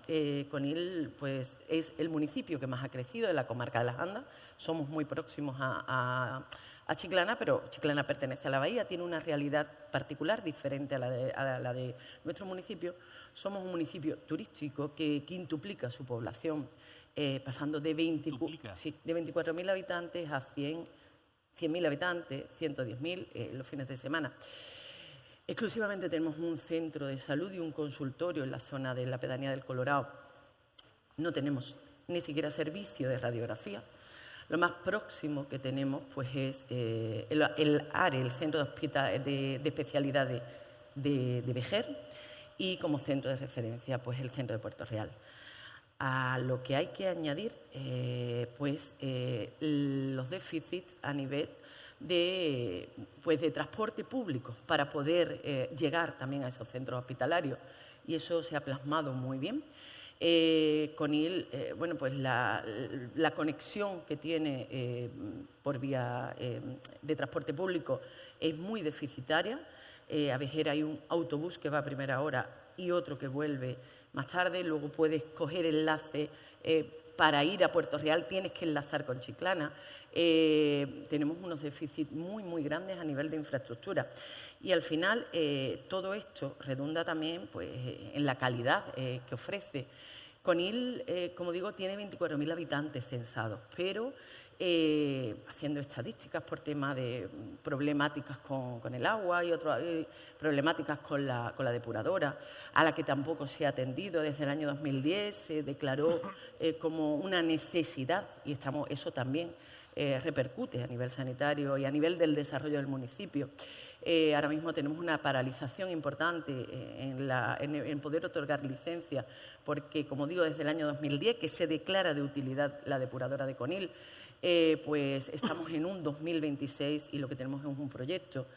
Conil, pues, es el municipio que más ha crecido de la comarca de Las Andas. Somos muy próximos a Chiclana, pero Chiclana pertenece a la bahía, tiene una realidad particular diferente a la de nuestro municipio. Somos un municipio turístico que quintuplica su población, pasando de 24.000 habitantes a 100.000 habitantes, 110.000 los fines de semana. Exclusivamente tenemos un centro de salud y un consultorio en la zona de la pedanía del Colorado. No tenemos ni siquiera servicio de radiografía. Lo más próximo que tenemos pues, es el ARE, el Centro de Especialidad de Vejer, y como centro de referencia pues, el Centro de Puerto Real. A lo que hay que añadir los déficits a nivel de transporte público para poder llegar también a esos centros hospitalarios, y eso se ha plasmado muy bien. Conil, pues la conexión que tiene por vía de transporte público es muy deficitaria. A Vejer hay un autobús que va a primera hora y otro que vuelve más tarde. Luego puedes coger enlace para ir a Puerto Real, tienes que enlazar con Chiclana. Tenemos unos déficits muy, muy grandes a nivel de infraestructura. Y al final todo esto redunda también pues, en la calidad que ofrece. Conil, como digo, tiene 24.000 habitantes censados, pero haciendo estadísticas por tema de problemáticas con el agua y otras problemáticas con la depuradora, a la que tampoco se ha atendido desde el año 2010, se declaró como una necesidad y eso también repercute a nivel sanitario y a nivel del desarrollo del municipio. Ahora mismo tenemos una paralización importante en poder otorgar licencias, porque, como digo, desde el año 2010, que se declara de utilidad la depuradora de Conil, pues estamos en un 2026 y lo que tenemos es un proyecto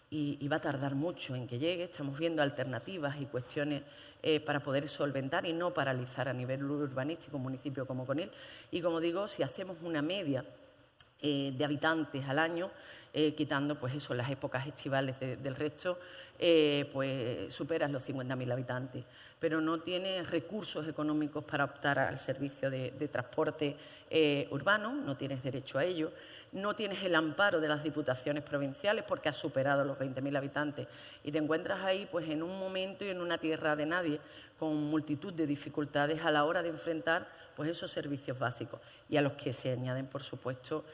y va a tardar mucho en que llegue. Estamos viendo alternativas y cuestiones para poder solventar y no paralizar a nivel urbanístico un municipio como Conil. Y, como digo, si hacemos una media de habitantes al año, quitando pues eso, las épocas estivales del resto, pues superas los 50.000 habitantes, pero no tienes recursos económicos para optar al servicio de transporte urbano, no tienes derecho a ello, no tienes el amparo de las diputaciones provinciales porque has superado los 20.000 habitantes y te encuentras ahí pues en un momento y en una tierra de nadie con multitud de dificultades a la hora de enfrentar pues esos servicios básicos y a los que se añaden, por supuesto,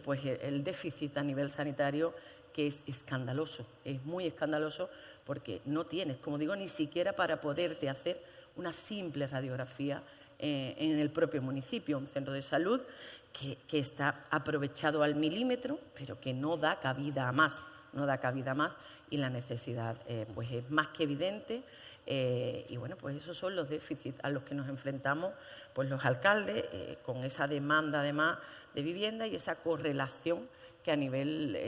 pues el déficit a nivel sanitario, que es escandaloso, es muy escandaloso porque no tienes, como digo, ni siquiera para poderte hacer una simple radiografía en el propio municipio, un centro de salud que está aprovechado al milímetro, pero que no da cabida a más, y la necesidad pues es más que evidente. Y bueno, pues esos son los déficits a los que nos enfrentamos pues los alcaldes, con esa demanda además de vivienda y esa correlación que a nivel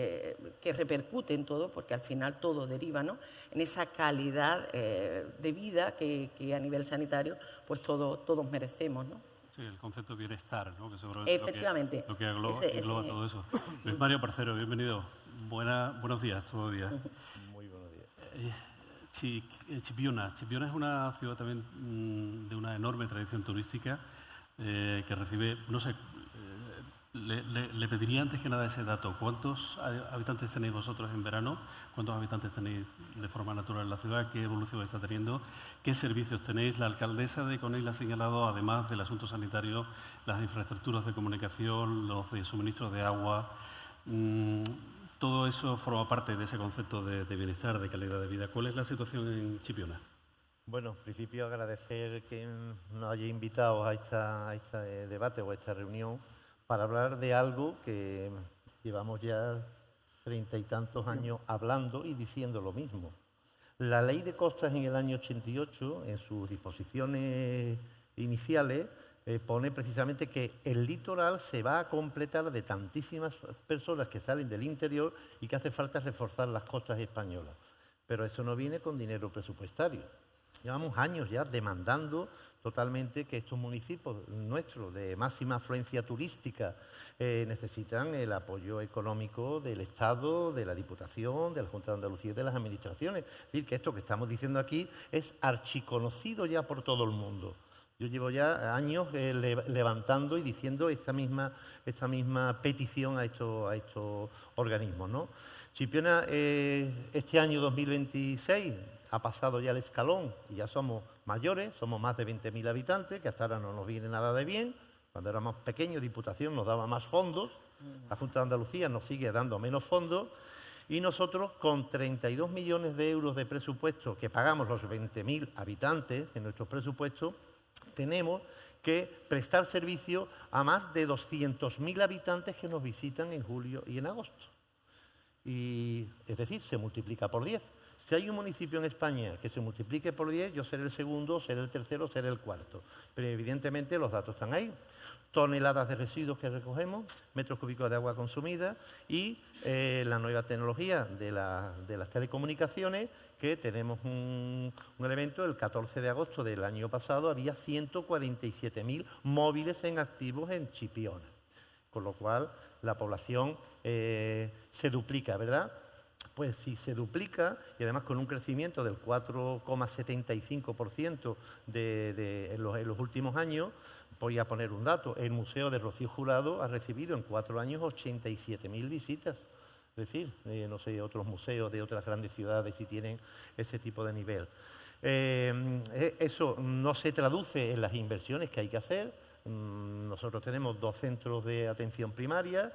que repercute en todo, porque al final todo deriva, ¿no?, en esa calidad de vida que a nivel sanitario pues todos merecemos, ¿no? Sí, el concepto de bienestar, ¿no?, que seguramente efectivamente lo que engloba todo eso. Luis Mario Parcero, bienvenido. Buenos días todavía. Muy buenos días. Chipiona es una ciudad también de una enorme tradición turística que recibe, no sé, le pediría antes que nada ese dato. ¿Cuántos habitantes tenéis vosotros en verano? ¿Cuántos habitantes tenéis de forma natural en la ciudad? ¿Qué evolución está teniendo? ¿Qué servicios tenéis? La alcaldesa de Conil ha señalado, además del asunto sanitario, las infraestructuras de comunicación, los de suministro de agua. Todo eso forma parte de ese concepto de bienestar, de calidad de vida. ¿Cuál es la situación en Chipiona? Bueno, en principio agradecer que nos haya invitado a este debate o a esta reunión para hablar de algo que llevamos ya 30 y tantos años hablando y diciendo lo mismo. La Ley de Costas en el año 88, en sus disposiciones iniciales, pone precisamente que el litoral se va a completar de tantísimas personas que salen del interior y que hace falta reforzar las costas españolas. Pero eso no viene con dinero presupuestario. Llevamos años ya demandando totalmente que estos municipios nuestros de máxima afluencia turística necesitan el apoyo económico del Estado, de la Diputación, de la Junta de Andalucía y de las administraciones. Es decir, que esto que estamos diciendo aquí es archiconocido ya por todo el mundo. Yo llevo ya años levantando y diciendo esta misma petición a estos organismos, ¿no? Chipiona este año 2026 ha pasado ya el escalón y ya somos mayores, somos más de 20.000 habitantes, que hasta ahora no nos viene nada de bien. Cuando éramos pequeños, Diputación nos daba más fondos, la Junta de Andalucía nos sigue dando menos fondos y nosotros con 32 millones de euros de presupuesto que pagamos los 20.000 habitantes en nuestros presupuestos, tenemos que prestar servicio a más de 200.000 habitantes que nos visitan en julio y en agosto. Y, es decir, se multiplica por 10. Si hay un municipio en España que se multiplique por 10, yo seré el segundo, seré el tercero, seré el cuarto. Pero evidentemente los datos están ahí. Toneladas de residuos que recogemos, metros cúbicos de agua consumida y la nueva tecnología de las telecomunicaciones, que tenemos un elemento, el 14 de agosto del año pasado había 147.000 móviles en activos en Chipiona, con lo cual la población se duplica, ¿verdad? Pues si se duplica, y además con un crecimiento del 4,75% en los últimos años, voy a poner un dato, el Museo de Rocío Jurado ha recibido en 4 años 87.000 visitas. Es decir, no sé, otros museos de otras grandes ciudades si tienen ese tipo de nivel. Eso no se traduce en las inversiones que hay que hacer. Nosotros tenemos 2 centros de atención primaria.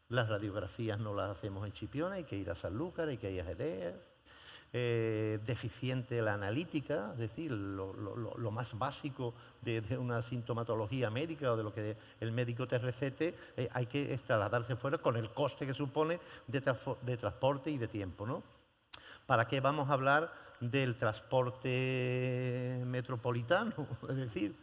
Las radiografías no las hacemos en Chipiona, hay que ir a Sanlúcar, hay que ir a Jerez. Deficiente la analítica, es decir, lo más básico de una sintomatología médica o de lo que el médico te recete, hay que trasladarse fuera con el coste que supone de transporte y de tiempo, ¿no? ¿Para qué vamos a hablar del transporte metropolitano? Es decir,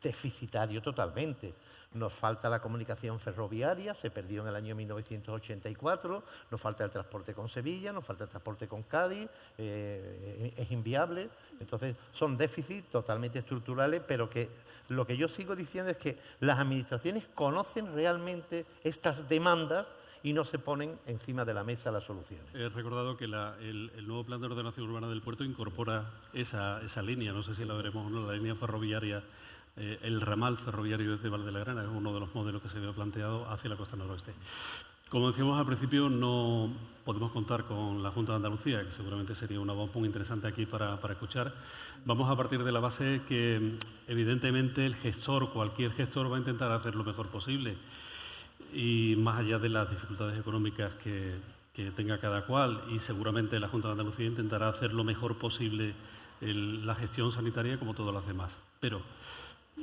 deficitario totalmente. Nos falta la comunicación ferroviaria, se perdió en el año 1984, nos falta el transporte con Sevilla, nos falta el transporte con Cádiz, es inviable. Entonces, son déficits totalmente estructurales, pero que lo que yo sigo diciendo es que las administraciones conocen realmente estas demandas y no se ponen encima de la mesa las soluciones. He recordado que el nuevo plan de ordenación urbana del puerto incorpora esa línea, no sé si la veremos o no, la línea ferroviaria. El ramal ferroviario desde Valdelagrana es uno de los modelos que se había planteado hacia la costa noroeste. Como decíamos al principio, no podemos contar con la Junta de Andalucía, que seguramente sería una voz muy interesante aquí para escuchar. Vamos a partir de la base que, evidentemente, el gestor, cualquier gestor, va a intentar hacer lo mejor posible. Y más allá de las dificultades económicas que tenga cada cual, y seguramente la Junta de Andalucía intentará hacer lo mejor posible la gestión sanitaria como todas las demás. Pero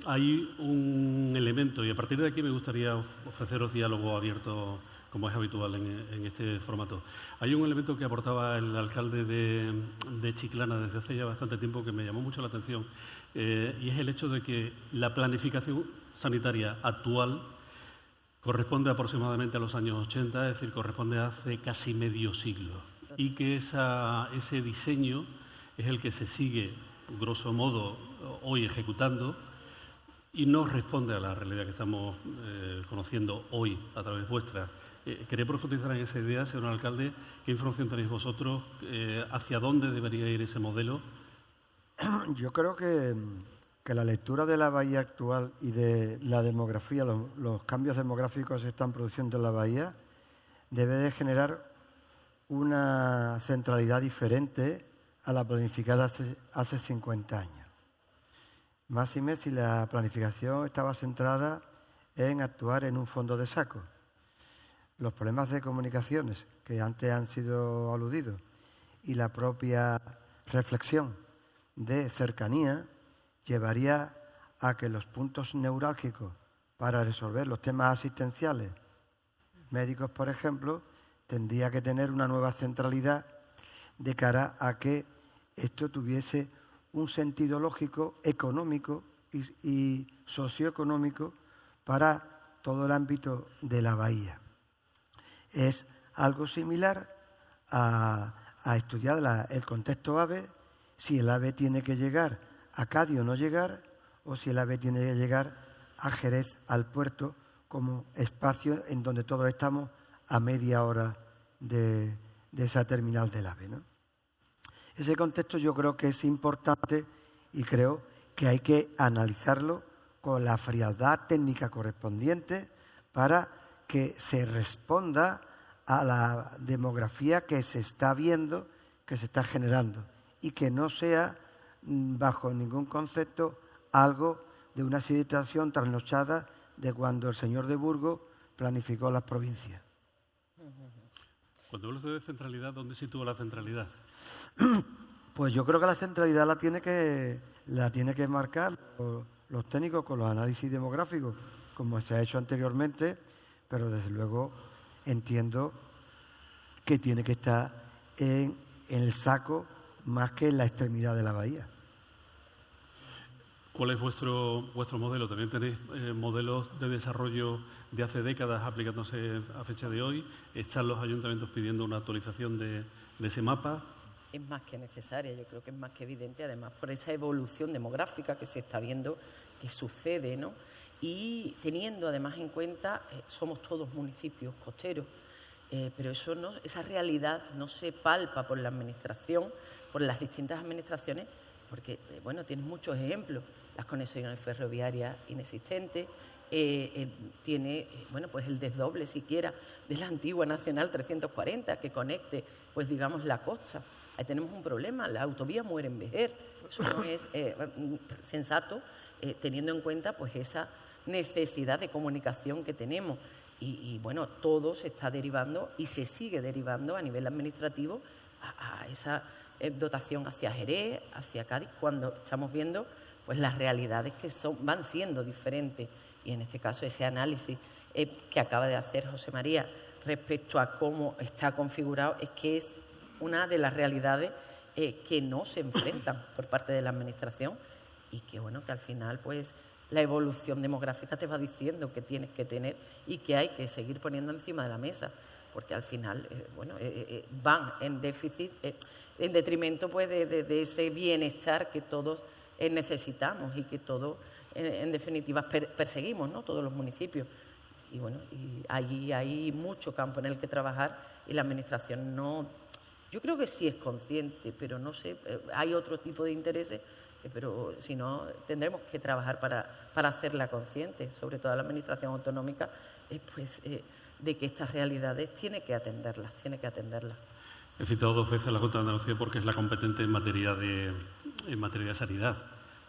hay un elemento, y a partir de aquí me gustaría ofreceros diálogo abierto, como es habitual en este formato. Hay un elemento que aportaba el alcalde de Chiclana desde hace ya bastante tiempo que me llamó mucho la atención, y es el hecho de que la planificación sanitaria actual corresponde aproximadamente a los años 80, es decir, corresponde a hace casi medio siglo, y que ese diseño es el que se sigue, grosso modo, hoy ejecutando, y no responde a la realidad que estamos conociendo hoy a través vuestra. ¿Queréis profundizar en esa idea, señor alcalde? ¿Qué información tenéis vosotros? ¿Hacia dónde debería ir ese modelo? Yo creo que la lectura de la bahía actual y de la demografía, los cambios demográficos que se están produciendo en la bahía, debe de generar una centralidad diferente a la planificada hace 50 años. Máxime si la planificación estaba centrada en actuar en un fondo de saco. Los problemas de comunicaciones que antes han sido aludidos y la propia reflexión de cercanía llevaría a que los puntos neurálgicos para resolver los temas asistenciales médicos, por ejemplo, tendría que tener una nueva centralidad de cara a que esto tuviese un sentido lógico, económico y socioeconómico para todo el ámbito de la bahía. Es algo similar a estudiar el contexto AVE, si el AVE tiene que llegar a Cádiz o no llegar, o si el AVE tiene que llegar a Jerez, al puerto, como espacio en donde todos estamos a media hora de esa terminal del AVE, ¿no? Ese contexto yo creo que es importante y creo que hay que analizarlo con la frialdad técnica correspondiente para que se responda a la demografía que se está viendo, que se está generando, y que no sea, bajo ningún concepto, algo de una situación trasnochada de cuando el señor de Burgos planificó las provincias. Cuando hablas de centralidad, ¿dónde sitúa la centralidad? Pues yo creo que la centralidad la tiene que marcar los técnicos con los análisis demográficos, como se ha hecho anteriormente, pero desde luego entiendo que tiene que estar en el saco más que en la extremidad de la bahía. ¿Cuál es vuestro modelo? ¿También tenéis modelos de desarrollo de hace décadas aplicándose a fecha de hoy? ¿Están los ayuntamientos pidiendo una actualización de ese mapa? Es más que necesaria, yo creo que es más que evidente, además por esa evolución demográfica que se está viendo que sucede, ¿no? Y teniendo además en cuenta, somos todos municipios costeros, pero esa realidad no se palpa por la administración, por las distintas administraciones, porque, bueno, tienes muchos ejemplos. Las conexiones ferroviarias inexistentes, tiene, bueno, pues el desdoble siquiera de la antigua Nacional 340 que conecte, pues digamos, la costa. Ahí tenemos un problema, la autovía muere en Vejer. Eso no es sensato, teniendo en cuenta pues esa necesidad de comunicación que tenemos. Y bueno, todo se está derivando y se sigue derivando a nivel administrativo a esa dotación hacia Jerez, hacia Cádiz, cuando estamos viendo pues las realidades que van siendo diferentes. Y en este caso ese análisis que acaba de hacer José María respecto a cómo está configurado es que es una de las realidades que no se enfrentan por parte de la administración y que, bueno, que al final pues la evolución demográfica te va diciendo que tienes que tener y que hay que seguir poniendo encima de la mesa, porque al final van en déficit, en detrimento pues de ese bienestar que todos necesitamos y que todos en definitiva perseguimos, ¿no? Todos los municipios. Y bueno, y allí hay mucho campo en el que trabajar y la administración no, yo creo que sí es consciente, pero no sé, hay otro tipo de intereses, pero si no tendremos que trabajar para hacerla consciente, sobre todo la administración autonómica, pues de que estas realidades tiene que atenderlas. He citado 2 veces a la Junta de Andalucía porque es la competente en materia de sanidad.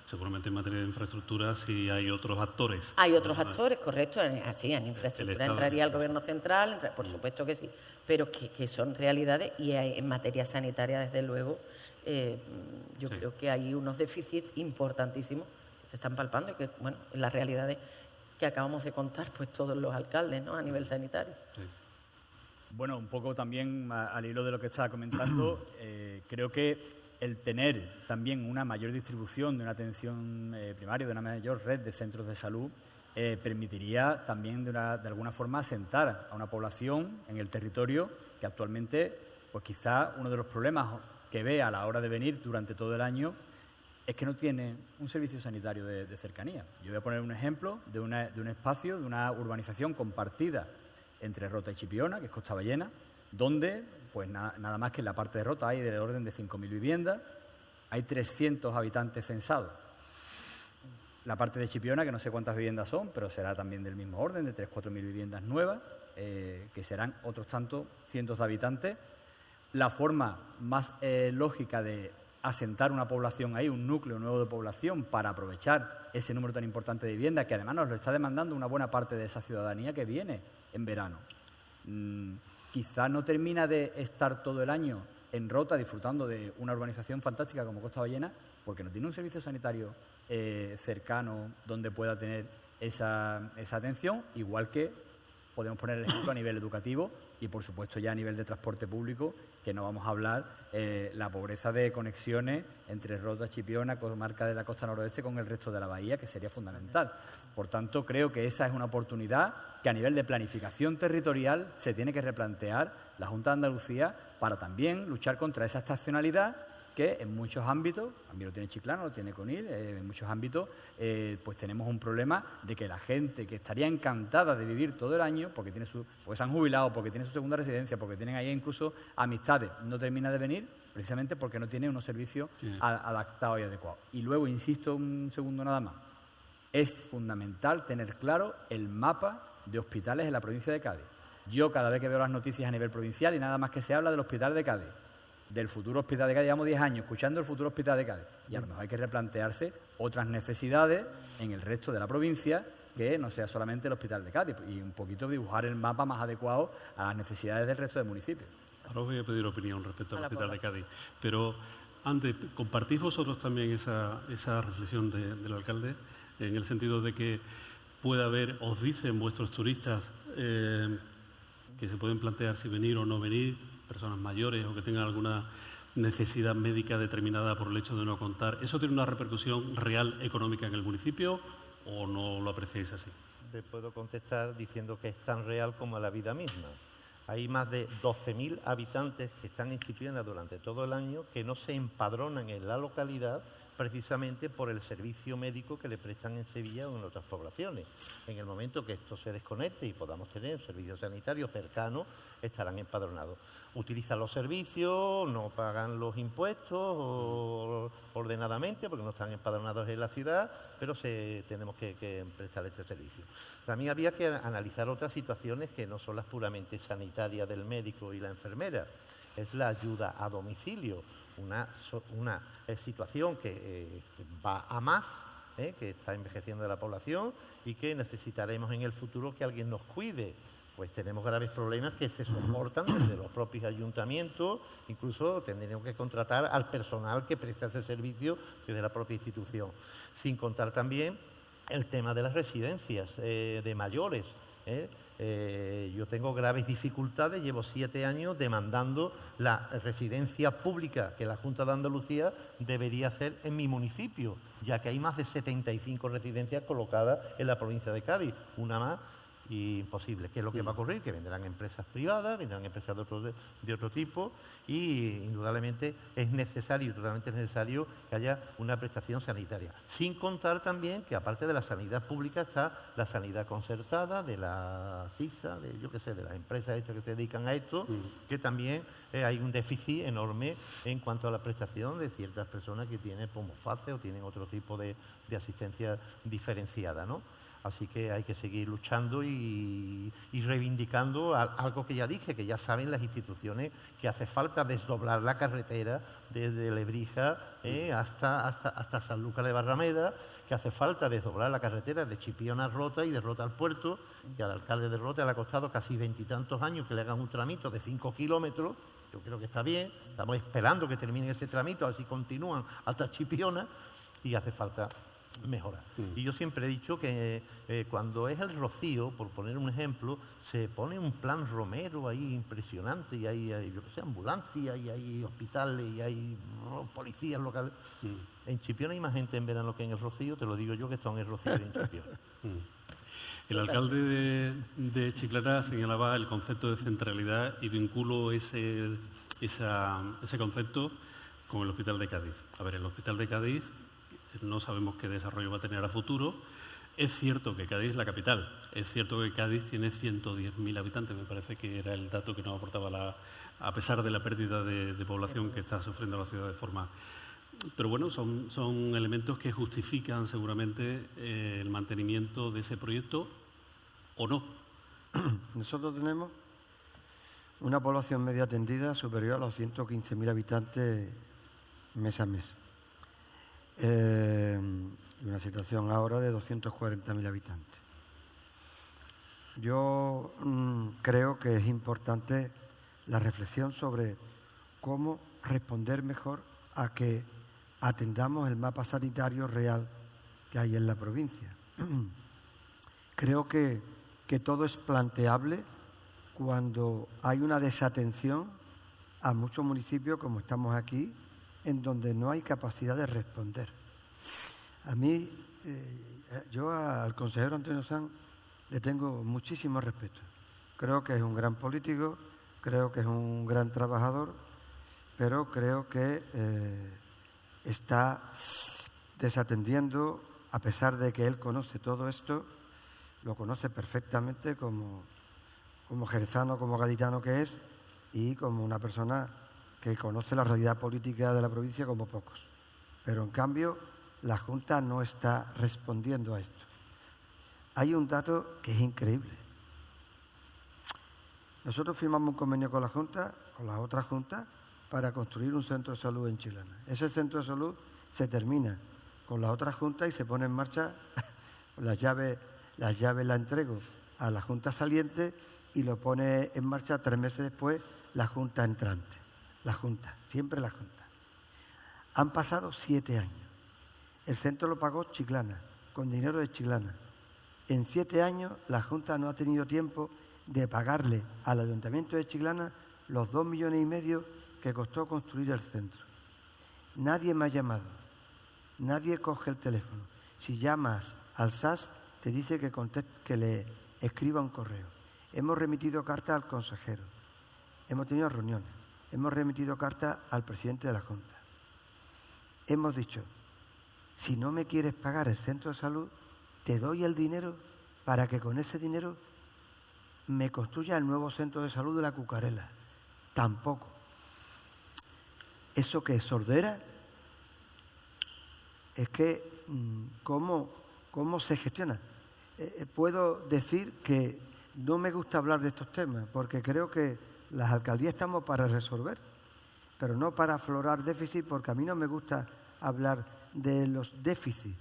Seguramente en materia de infraestructuras sí hay otros actores. Hay otros actores, correcto. Sí, en infraestructura entraría el Gobierno central, por supuesto que sí, pero que son realidades y en materia sanitaria, desde luego, yo creo que hay unos déficits importantísimos que se están palpando y que, bueno, en las realidades que acabamos de contar, pues todos los alcaldes, ¿no?, a nivel sanitario. Sí. Bueno, un poco también al hilo de lo que estaba comentando, creo que el tener también una mayor distribución de una atención primaria, de una mayor red de centros de salud, permitiría también de alguna forma asentar a una población en el territorio que actualmente, pues quizá uno de los problemas que ve a la hora de venir durante todo el año es que no tiene un servicio sanitario de cercanía. Yo voy a poner un ejemplo de un espacio, de una urbanización compartida entre Rota y Chipiona, que es Costa Ballena, donde pues nada más que en la parte de Rota hay del orden de 5.000 viviendas, hay 300 habitantes censados. La parte de Chipiona, que no sé cuántas viviendas son, pero será también del mismo orden, de 3.000 o 4.000 viviendas nuevas, que serán otros tantos cientos de habitantes. La forma más lógica de asentar una población ahí, un núcleo nuevo de población, para aprovechar ese número tan importante de viviendas, que además nos lo está demandando una buena parte de esa ciudadanía que viene en verano. Quizá no termina de estar todo el año en Rota disfrutando de una urbanización fantástica como Costa Ballena, porque no tiene un servicio sanitario cercano donde pueda tener esa atención, igual que podemos poner el ejemplo a nivel educativo y, por supuesto, ya a nivel de transporte público, que no vamos a hablar la pobreza de conexiones entre Rota, Chipiona, comarca de la costa noroeste con el resto de la bahía, que sería fundamental. Por tanto, creo que esa es una oportunidad que a nivel de planificación territorial se tiene que replantear la Junta de Andalucía para también luchar contra esa estacionalidad que en muchos ámbitos, también lo tiene Chiclana, lo tiene Conil, en muchos ámbitos pues tenemos un problema de que la gente que estaría encantada de vivir todo el año, porque se han jubilado, porque tiene su segunda residencia, porque tienen ahí incluso amistades, no termina de venir precisamente porque no tiene unos servicios adaptados y adecuados. Y luego, insisto un segundo nada más, es fundamental tener claro el mapa de hospitales en la provincia de Cádiz. Yo cada vez que veo las noticias a nivel provincial y nada más que se habla del hospital de Cádiz, del futuro hospital de Cádiz, llevamos 10 años escuchando el futuro hospital de Cádiz y a lo mejor hay que replantearse otras necesidades en el resto de la provincia que no sea solamente el hospital de Cádiz y un poquito dibujar el mapa más adecuado a las necesidades del resto del municipio. Ahora os voy a pedir opinión respecto al hospital de Cádiz, pero antes, ¿compartís vosotros también esa reflexión del alcalde en el sentido de que puede haber, os dicen vuestros turistas que se pueden plantear si venir o no venir, personas mayores o que tengan alguna necesidad médica determinada por el hecho de no contar? ¿Eso tiene una repercusión real económica en el municipio o no lo apreciáis así? Te puedo contestar diciendo que es tan real como la vida misma. Hay más de 12.000 habitantes que están en Chipiona durante todo el año que no se empadronan en la localidad precisamente por el servicio médico que le prestan en Sevilla o en otras poblaciones. En el momento que esto se desconecte y podamos tener un servicio sanitario cercano, estarán empadronados. Utilizan los servicios, no pagan los impuestos ordenadamente porque no están empadronados en la ciudad, pero tenemos que prestar este servicio. También había que analizar otras situaciones que no son las puramente sanitarias del médico y la enfermera. Es la ayuda a domicilio, una situación que va a más, que está envejeciendo la población y que necesitaremos en el futuro que alguien nos cuide. Pues tenemos graves problemas que se soportan desde los propios ayuntamientos, incluso tendremos que contratar al personal que presta ese servicio desde la propia institución. Sin contar también el tema de las residencias de mayores. Yo tengo graves dificultades, llevo 7 años demandando la residencia pública que la Junta de Andalucía debería hacer en mi municipio, ya que hay más de 75 residencias colocadas en la provincia de Cádiz, una más. Y imposible. ¿Qué es lo que va a ocurrir? Que vendrán empresas privadas, vendrán empresas de otro tipo y indudablemente es necesario, totalmente necesario que haya una prestación sanitaria. Sin contar también que aparte de la sanidad pública está la sanidad concertada, de la CISA, de las empresas estas que se dedican a esto, que también hay un déficit enorme en cuanto a la prestación de ciertas personas que tienen pomofaces o tienen otro tipo de asistencia diferenciada, ¿no? Así que hay que seguir luchando y reivindicando algo que ya dije, que ya saben las instituciones, que hace falta desdoblar la carretera desde Lebrija hasta Sanlúcar de Barrameda, que hace falta desdoblar la carretera de Chipiona a Rota y de Rota al puerto, que al alcalde de Rota le ha costado casi 20 y tantos años que le hagan un tramito de 5 kilómetros. Yo creo que está bien, estamos esperando que termine ese tramito, a ver si continúan hasta Chipiona y hace falta mejorar. Y yo siempre he dicho que cuando es el Rocío, por poner un ejemplo, se pone un plan Romero ahí impresionante y hay yo no sé, ambulancias y hay hospitales y hay policías locales. En Chipiona hay más gente en verano que en el Rocío, te lo digo yo que estoy en el Rocío y en Chipiona. El alcalde de Chiclana señalaba el concepto de centralidad y vinculo ese concepto con el Hospital de Cádiz. A ver, el Hospital de Cádiz no sabemos qué desarrollo va a tener a futuro. Es cierto que Cádiz es la capital, es cierto que Cádiz tiene 110.000 habitantes, me parece que era el dato que nos aportaba a pesar de la pérdida de población que está sufriendo la ciudad de forma... Pero bueno, son elementos que justifican seguramente el mantenimiento de ese proyecto o no. Nosotros tenemos una población media atendida superior a los 115.000 habitantes mes a mes. Una situación ahora de 240.000 habitantes. Yo creo que es importante la reflexión sobre cómo responder mejor a que atendamos el mapa sanitario real que hay en la provincia. Creo que todo es planteable cuando hay una desatención a muchos municipios, como estamos aquí, en donde no hay capacidad de responder. A mí, yo al consejero Antonio Sanz le tengo muchísimo respeto. Creo que es un gran político, creo que es un gran trabajador, pero creo que está desatendiendo, a pesar de que él conoce todo esto, lo conoce perfectamente como jerezano, como gaditano que es, y como una persona que conoce la realidad política de la provincia como pocos. Pero, en cambio, la Junta no está respondiendo a esto. Hay un dato que es increíble. Nosotros firmamos un convenio con la Junta, con la otra Junta, para construir un centro de salud en Chiclana. Ese centro de salud se termina con la otra Junta y se pone en marcha, las llaves las entrego a la Junta saliente y lo pone en marcha 3 meses después la Junta entrante. La Junta, siempre la Junta. Han pasado 7 años. El centro lo pagó Chiclana, con dinero de Chiclana. En 7 años la Junta no ha tenido tiempo de pagarle al Ayuntamiento de Chiclana los 2,5 millones que costó construir el centro. Nadie me ha llamado, nadie coge el teléfono. Si llamas al SAS, te dice que le escriba un correo. Hemos remitido cartas al consejero, hemos tenido reuniones. Hemos remitido carta al presidente de la Junta. Hemos dicho si no me quieres pagar el centro de salud, te doy el dinero para que con ese dinero me construya el nuevo centro de salud de La Cucarela. Tampoco. ¿Eso qué es sordera? Es que, ¿cómo se gestiona? Puedo decir que no me gusta hablar de estos temas, porque creo que las alcaldías estamos para resolver, pero no para aflorar déficit, porque a mí no me gusta hablar de los déficits,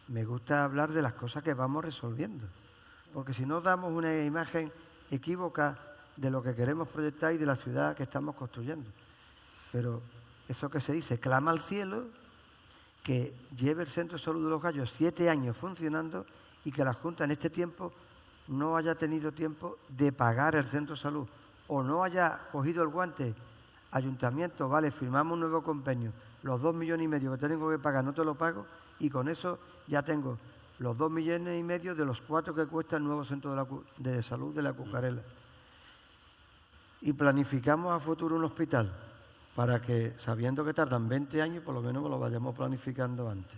me gusta hablar de las cosas que vamos resolviendo, porque si no damos una imagen equívoca de lo que queremos proyectar y de la ciudad que estamos construyendo. Pero eso que se dice, clama al cielo que lleve el Centro de Salud de Los Gallos 7 años funcionando y que la Junta en este tiempo no haya tenido tiempo de pagar el Centro de Salud o no haya cogido el guante. Ayuntamiento, vale, firmamos un nuevo convenio, los 2,5 millones que tengo que pagar no te lo pago y con eso ya tengo los 2,5 millones de los 4 que cuesta el nuevo Centro de Salud de La Cucarela. Y planificamos a futuro un hospital para que, sabiendo que tardan 20 años, por lo menos lo vayamos planificando antes.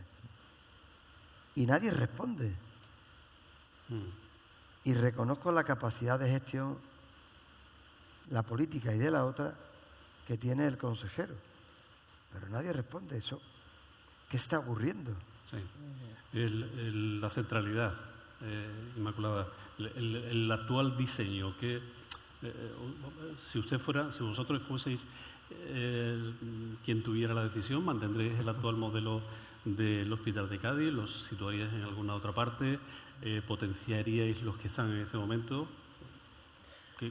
Y nadie responde. Y reconozco la capacidad de gestión, la política y de la otra, que tiene el consejero. Pero nadie responde eso. ¿Qué está ocurriendo? Sí. La centralidad, Inmaculada, el actual diseño, que si vosotros fueseis quien tuviera la decisión, ¿mantendréis el actual modelo del Hospital de Cádiz? ¿Los situaríais en alguna otra parte? ¿Potenciaríais los que están en este momento?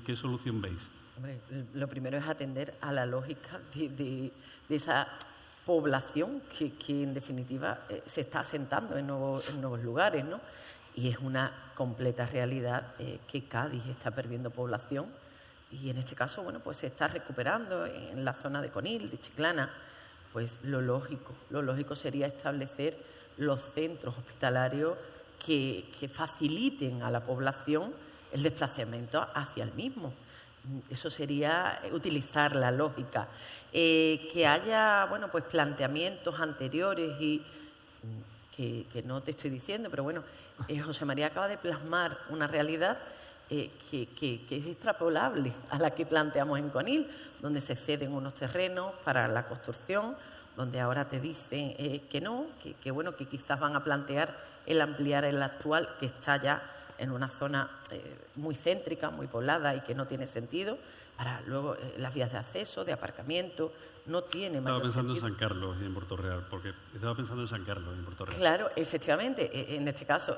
¿Qué solución veis? Hombre, lo primero es atender a la lógica de esa población que en definitiva se está asentando en nuevos lugares, ¿no? Y es una completa realidad que Cádiz está perdiendo población y en este caso, bueno, pues se está recuperando en la zona de Conil, de Chiclana. Pues lo lógico sería establecer los centros hospitalarios que faciliten a la población el desplazamiento hacia el mismo. Eso sería utilizar la lógica. Que haya, bueno, pues planteamientos anteriores y que no te estoy diciendo, pero bueno, José María acaba de plasmar una realidad que es extrapolable a la que planteamos en Conil, donde se ceden unos terrenos para la construcción, donde ahora te dicen que no, que bueno, que quizás van a plantear el ampliar el actual, que está ya en una zona muy céntrica, muy poblada y que no tiene sentido, para luego las vías de acceso, de aparcamiento, no tiene mayor sentido. Estaba pensando en San Carlos y en Puerto Real, porque estaba pensando en San Carlos y en Puerto Real. Claro, efectivamente, en este caso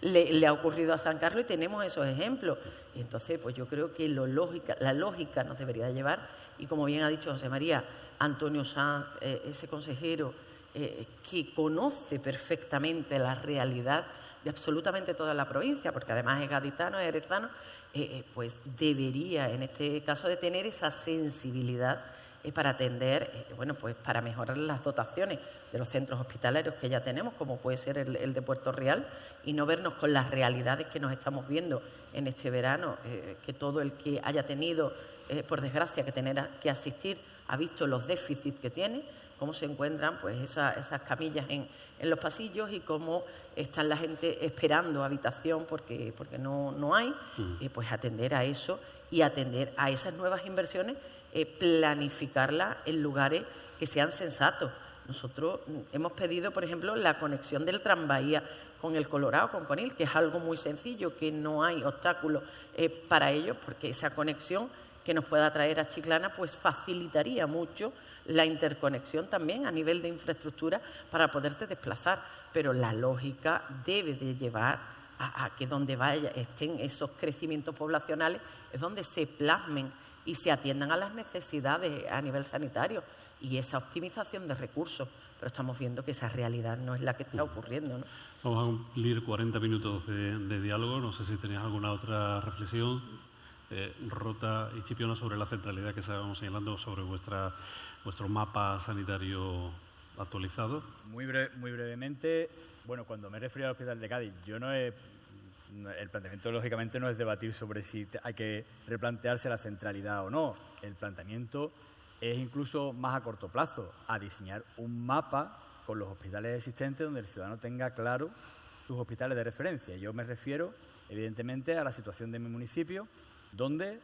le ha ocurrido a San Carlos y tenemos esos ejemplos. Y entonces, pues yo creo que la lógica nos debería llevar, y como bien ha dicho José María, Antonio Sanz, ese consejero que conoce perfectamente la realidad de absolutamente toda la provincia, porque además es gaditano, es jerezano, pues debería en este caso de tener esa sensibilidad para atender, bueno, pues para mejorar las dotaciones de los centros hospitalarios que ya tenemos, como puede ser el de Puerto Real, y no vernos con las realidades que nos estamos viendo en este verano, que todo el que haya tenido, por desgracia, que asistir ha visto los déficits que tiene, cómo se encuentran pues esas camillas en los pasillos y cómo está la gente esperando habitación porque no hay, pues atender a eso y atender a esas nuevas inversiones, planificarlas en lugares que sean sensatos. Nosotros hemos pedido, por ejemplo, la conexión del tranvía con el Colorado, con Conil, que es algo muy sencillo, que no hay obstáculos para ello, porque esa conexión que nos pueda traer a Chiclana pues facilitaría mucho la interconexión también a nivel de infraestructura para poderte desplazar, pero la lógica debe de llevar a que donde estén esos crecimientos poblacionales es donde se plasmen y se atiendan a las necesidades a nivel sanitario y esa optimización de recursos, pero estamos viendo que esa realidad no es la que está ocurriendo, ¿no? Vamos a cumplir 40 minutos de diálogo, no sé si tenéis alguna otra reflexión. Rota y Chipiona, sobre la centralidad que estábamos señalando, sobre vuestro mapa sanitario actualizado. Muy brevemente, bueno, cuando me refiero al Hospital de Cádiz, el planteamiento lógicamente no es debatir sobre si hay que replantearse la centralidad o no. El planteamiento es incluso más a corto plazo, a diseñar un mapa con los hospitales existentes, donde el ciudadano tenga claro sus hospitales de referencia. Yo me refiero, evidentemente, a la situación de mi municipio, donde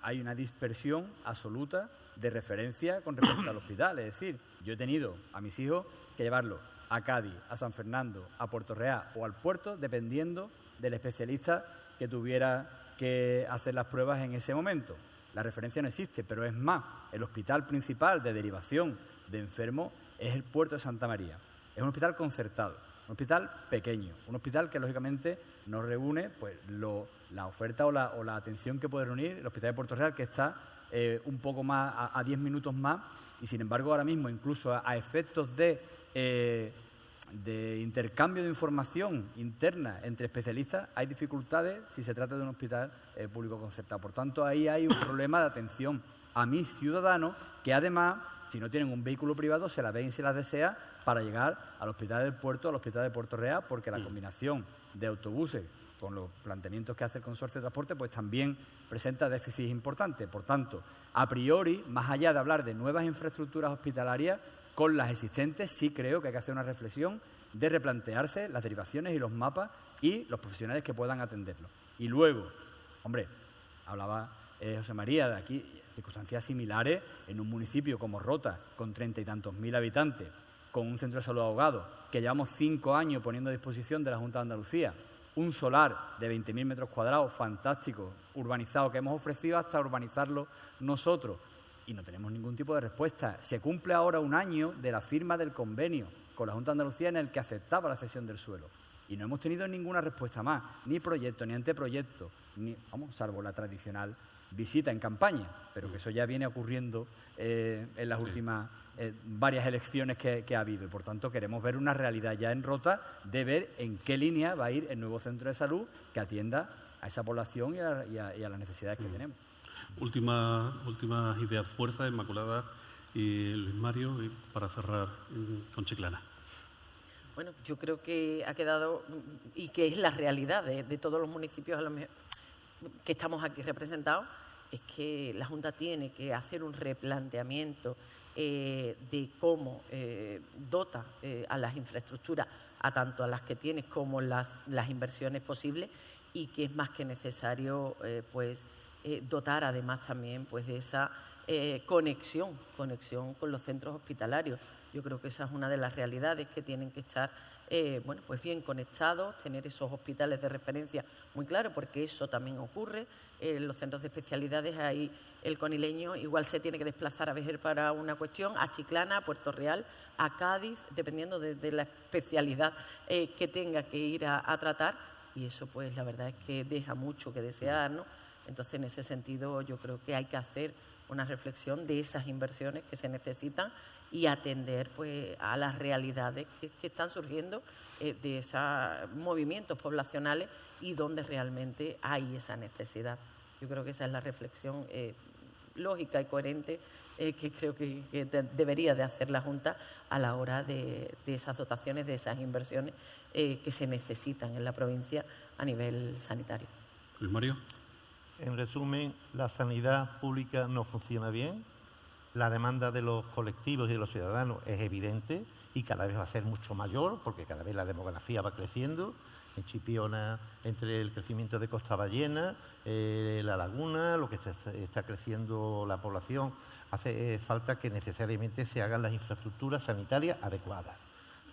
hay una dispersión absoluta de referencia con respecto al hospital. Es decir, yo he tenido a mis hijos que llevarlos a Cádiz, a San Fernando, a Puerto Real o al puerto, dependiendo del especialista que tuviera que hacer las pruebas en ese momento. La referencia no existe, pero es más, el hospital principal de derivación de enfermos es el puerto de Santa María. Es un hospital concertado, un hospital pequeño, un hospital que lógicamente no reúne pues, la oferta o la atención que puede reunir el hospital de Puerto Real, que está un poco más, a 10 minutos más, y sin embargo ahora mismo incluso a efectos de intercambio de información interna entre especialistas hay dificultades si se trata de un hospital público concertado. Por tanto, ahí hay un problema de atención a mis ciudadanos que además, si no tienen un vehículo privado, se la ven y se las desea para llegar al hospital del puerto, al hospital de Puerto Real, porque la combinación de autobuses con los planteamientos que hace el consorcio de transporte, pues también presenta déficits importantes. Por tanto, a priori, más allá de hablar de nuevas infraestructuras hospitalarias, con las existentes sí creo que hay que hacer una reflexión de replantearse las derivaciones y los mapas y los profesionales que puedan atenderlo. Y luego, hombre, hablaba José María de aquí, circunstancias similares en un municipio como Rota, con 30 y tantos mil habitantes, con un centro de salud ahogado, que llevamos 5 años poniendo a disposición de la Junta de Andalucía, un solar de 20.000 metros cuadrados, fantástico, urbanizado, que hemos ofrecido hasta urbanizarlo nosotros, y no tenemos ningún tipo de respuesta. Se cumple ahora 1 año de la firma del convenio con la Junta de Andalucía en el que aceptaba la cesión del suelo. Y no hemos tenido ninguna respuesta más, ni proyecto, ni anteproyecto, salvo la tradicional visita en campaña, pero que eso ya viene ocurriendo en las últimas varias elecciones que ha habido. Y por tanto queremos ver una realidad ya en Rota de ver en qué línea va a ir el nuevo centro de salud que atienda a esa población y a las necesidades que tenemos. Últimas ideas, fuerza, Inmaculada y Luis Mario, para cerrar con Chiclana. Bueno, yo creo que ha quedado, y que es la realidad de todos los municipios que estamos aquí representados, es que la Junta tiene que hacer un replanteamiento de cómo dota a las infraestructuras, a tanto a las que tiene como las inversiones posibles, y que es más que necesario dotar además también pues, de esa conexión con los centros hospitalarios. Yo creo que esa es una de las realidades, que tienen que estar pues bien conectados, tener esos hospitales de referencia muy claros, porque eso también ocurre. En los centros de especialidades, ahí el conileño igual se tiene que desplazar a Vejer para una cuestión, a Chiclana, a Puerto Real, a Cádiz, dependiendo de la especialidad que tenga que ir a tratar, y eso pues la verdad es que deja mucho que desear, ¿no? Entonces, en ese sentido, yo creo que hay que hacer una reflexión de esas inversiones que se necesitan y atender pues, a las realidades que están surgiendo de esos movimientos poblacionales y donde realmente hay esa necesidad. Yo creo que esa es la reflexión lógica y coherente que creo que debería de hacer la Junta a la hora de esas dotaciones, de esas inversiones que se necesitan en la provincia a nivel sanitario. Luis Mario. En resumen, la sanidad pública no funciona bien, la demanda de los colectivos y de los ciudadanos es evidente y cada vez va a ser mucho mayor porque cada vez la demografía va creciendo. En Chipiona, entre el crecimiento de Costa Ballena, la laguna, lo que está creciendo la población, hace falta que necesariamente se hagan las infraestructuras sanitarias adecuadas.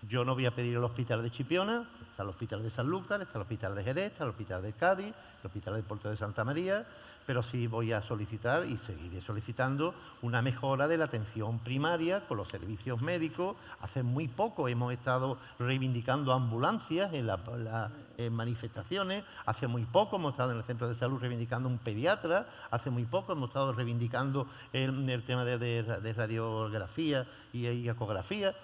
Yo no voy a pedir el hospital de Chipiona, está el hospital de Sanlúcar, está el hospital de Jerez, está el hospital de Cádiz, el hospital del puerto de Santa María, pero sí voy a solicitar y seguiré solicitando una mejora de la atención primaria con los servicios médicos. Hace muy poco hemos estado reivindicando ambulancias en las manifestaciones, hace muy poco hemos estado en el centro de salud reivindicando un pediatra, hace muy poco hemos estado reivindicando el tema de radiografía y ecografía.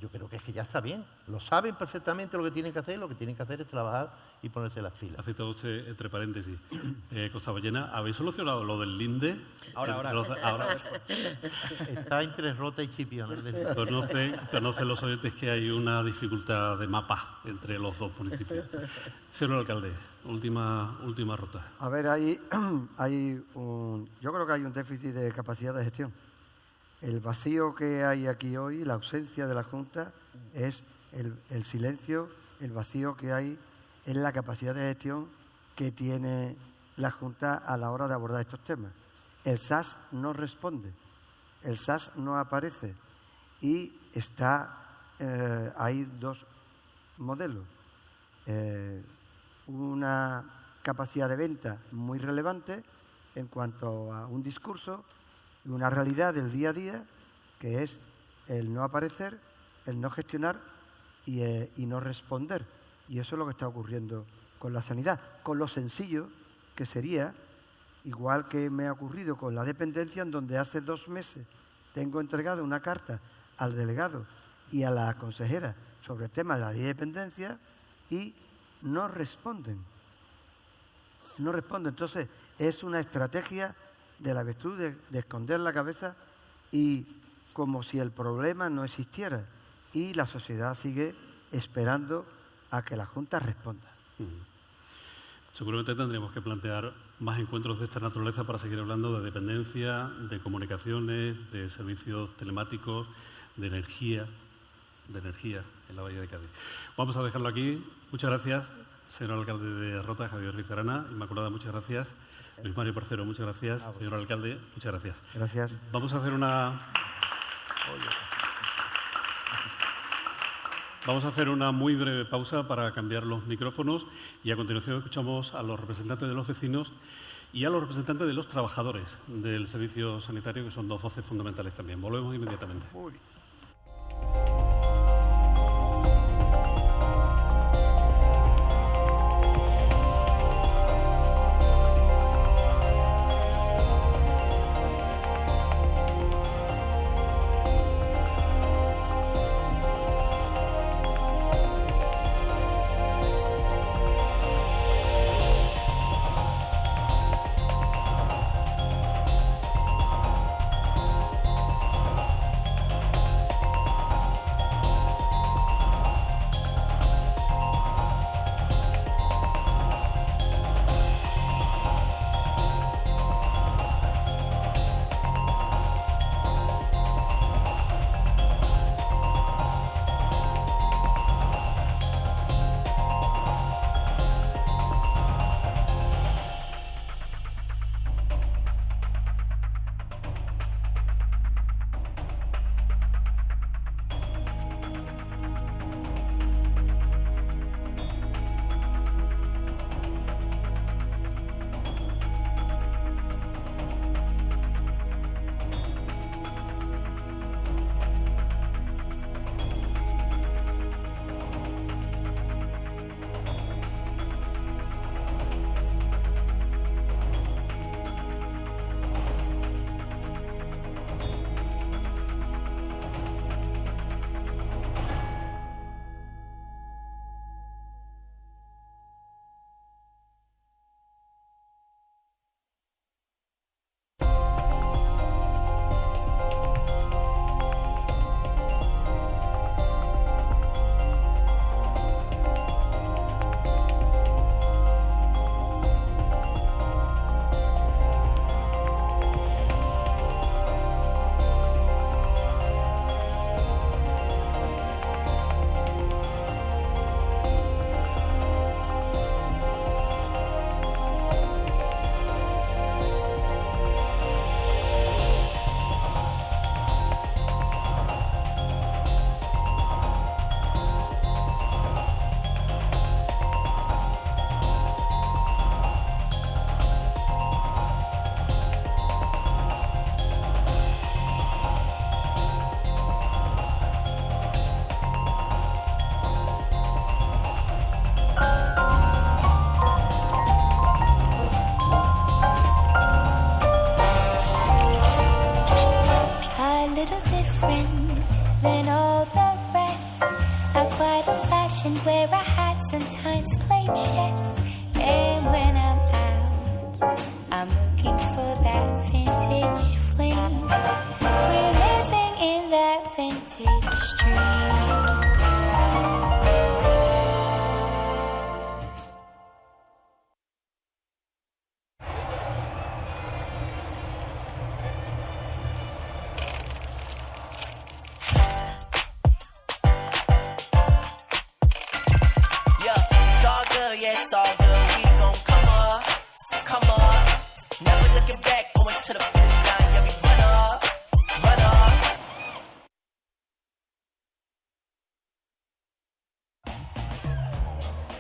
Yo creo que es que ya está bien. Lo saben perfectamente lo que tienen que hacer. Lo que tienen que hacer es trabajar y ponerse las pilas. Ha citado usted, entre paréntesis, Costa Ballena. ¿Habéis solucionado lo del linde? Ahora. Está entre Rota y Chipiona. Conocen los oyentes que hay una dificultad de mapa entre los dos municipios. Señor alcalde, última Rota. A ver, yo creo que hay un déficit de capacidad de gestión el vacío que hay aquí hoy, la ausencia de la Junta, es el silencio, el vacío que hay en la capacidad de gestión que tiene la Junta a la hora de abordar estos temas. El SAS no responde, el SAS no aparece y hay dos modelos. Una capacidad de venta muy relevante en cuanto a un discurso y una realidad del día a día que es el no aparecer, el no gestionar y no responder. Y eso es lo que está ocurriendo con la sanidad, con lo sencillo que sería, igual que me ha ocurrido con la dependencia, en donde hace 2 meses tengo entregado una carta al delegado y a la consejera sobre el tema de la ley de dependencia y no responden. No responden. Entonces, es una estrategia de la virtud de esconder la cabeza y como si el problema no existiera. Y la sociedad sigue esperando a que la Junta responda. Seguramente tendríamos que plantear más encuentros de esta naturaleza para seguir hablando de dependencia, de comunicaciones, de servicios telemáticos, de energía en la Bahía de Cádiz. Vamos a dejarlo aquí. Muchas gracias, señor alcalde de Rota, Javier Ruiz Arana. Inmaculada, muchas gracias. Luis Mario Parcero, muchas gracias. Señor alcalde, muchas gracias. Gracias. Vamos a hacer una muy breve pausa para cambiar los micrófonos y a continuación escuchamos a los representantes de los vecinos y a los representantes de los trabajadores del servicio sanitario, que son 2 voces fundamentales también. Volvemos inmediatamente. yeah, it's all good. We gon' come up, never looking back, going to the finish line. Yeah, we run up.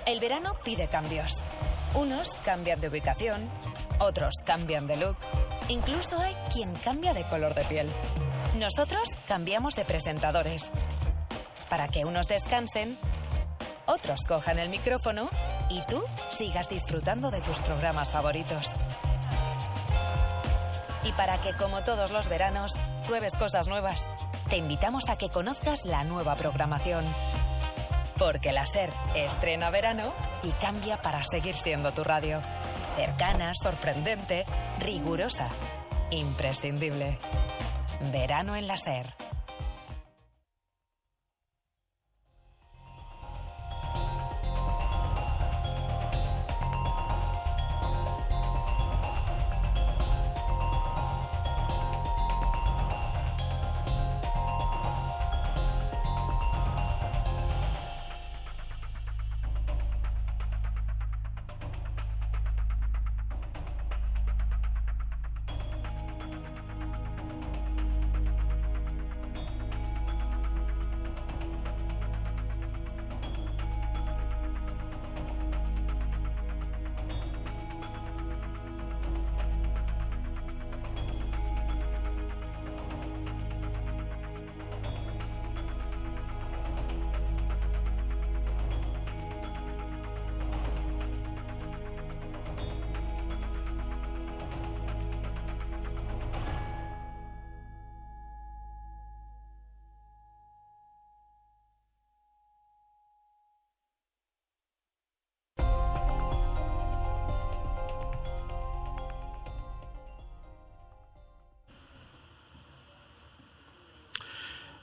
El verano pide cambios. Unos cambian de ubicación, otros cambian de look, incluso hay quien cambia de color de piel. Nosotros cambiamos de presentadores, para que unos descansen, otros cojan el micrófono y tú sigas disfrutando de tus programas favoritos. Y para que, como todos los veranos, pruebes cosas nuevas, te invitamos a que conozcas la nueva programación. Porque la SER estrena verano y cambia para seguir siendo tu radio. Cercana, sorprendente, rigurosa, imprescindible. Verano en la SER.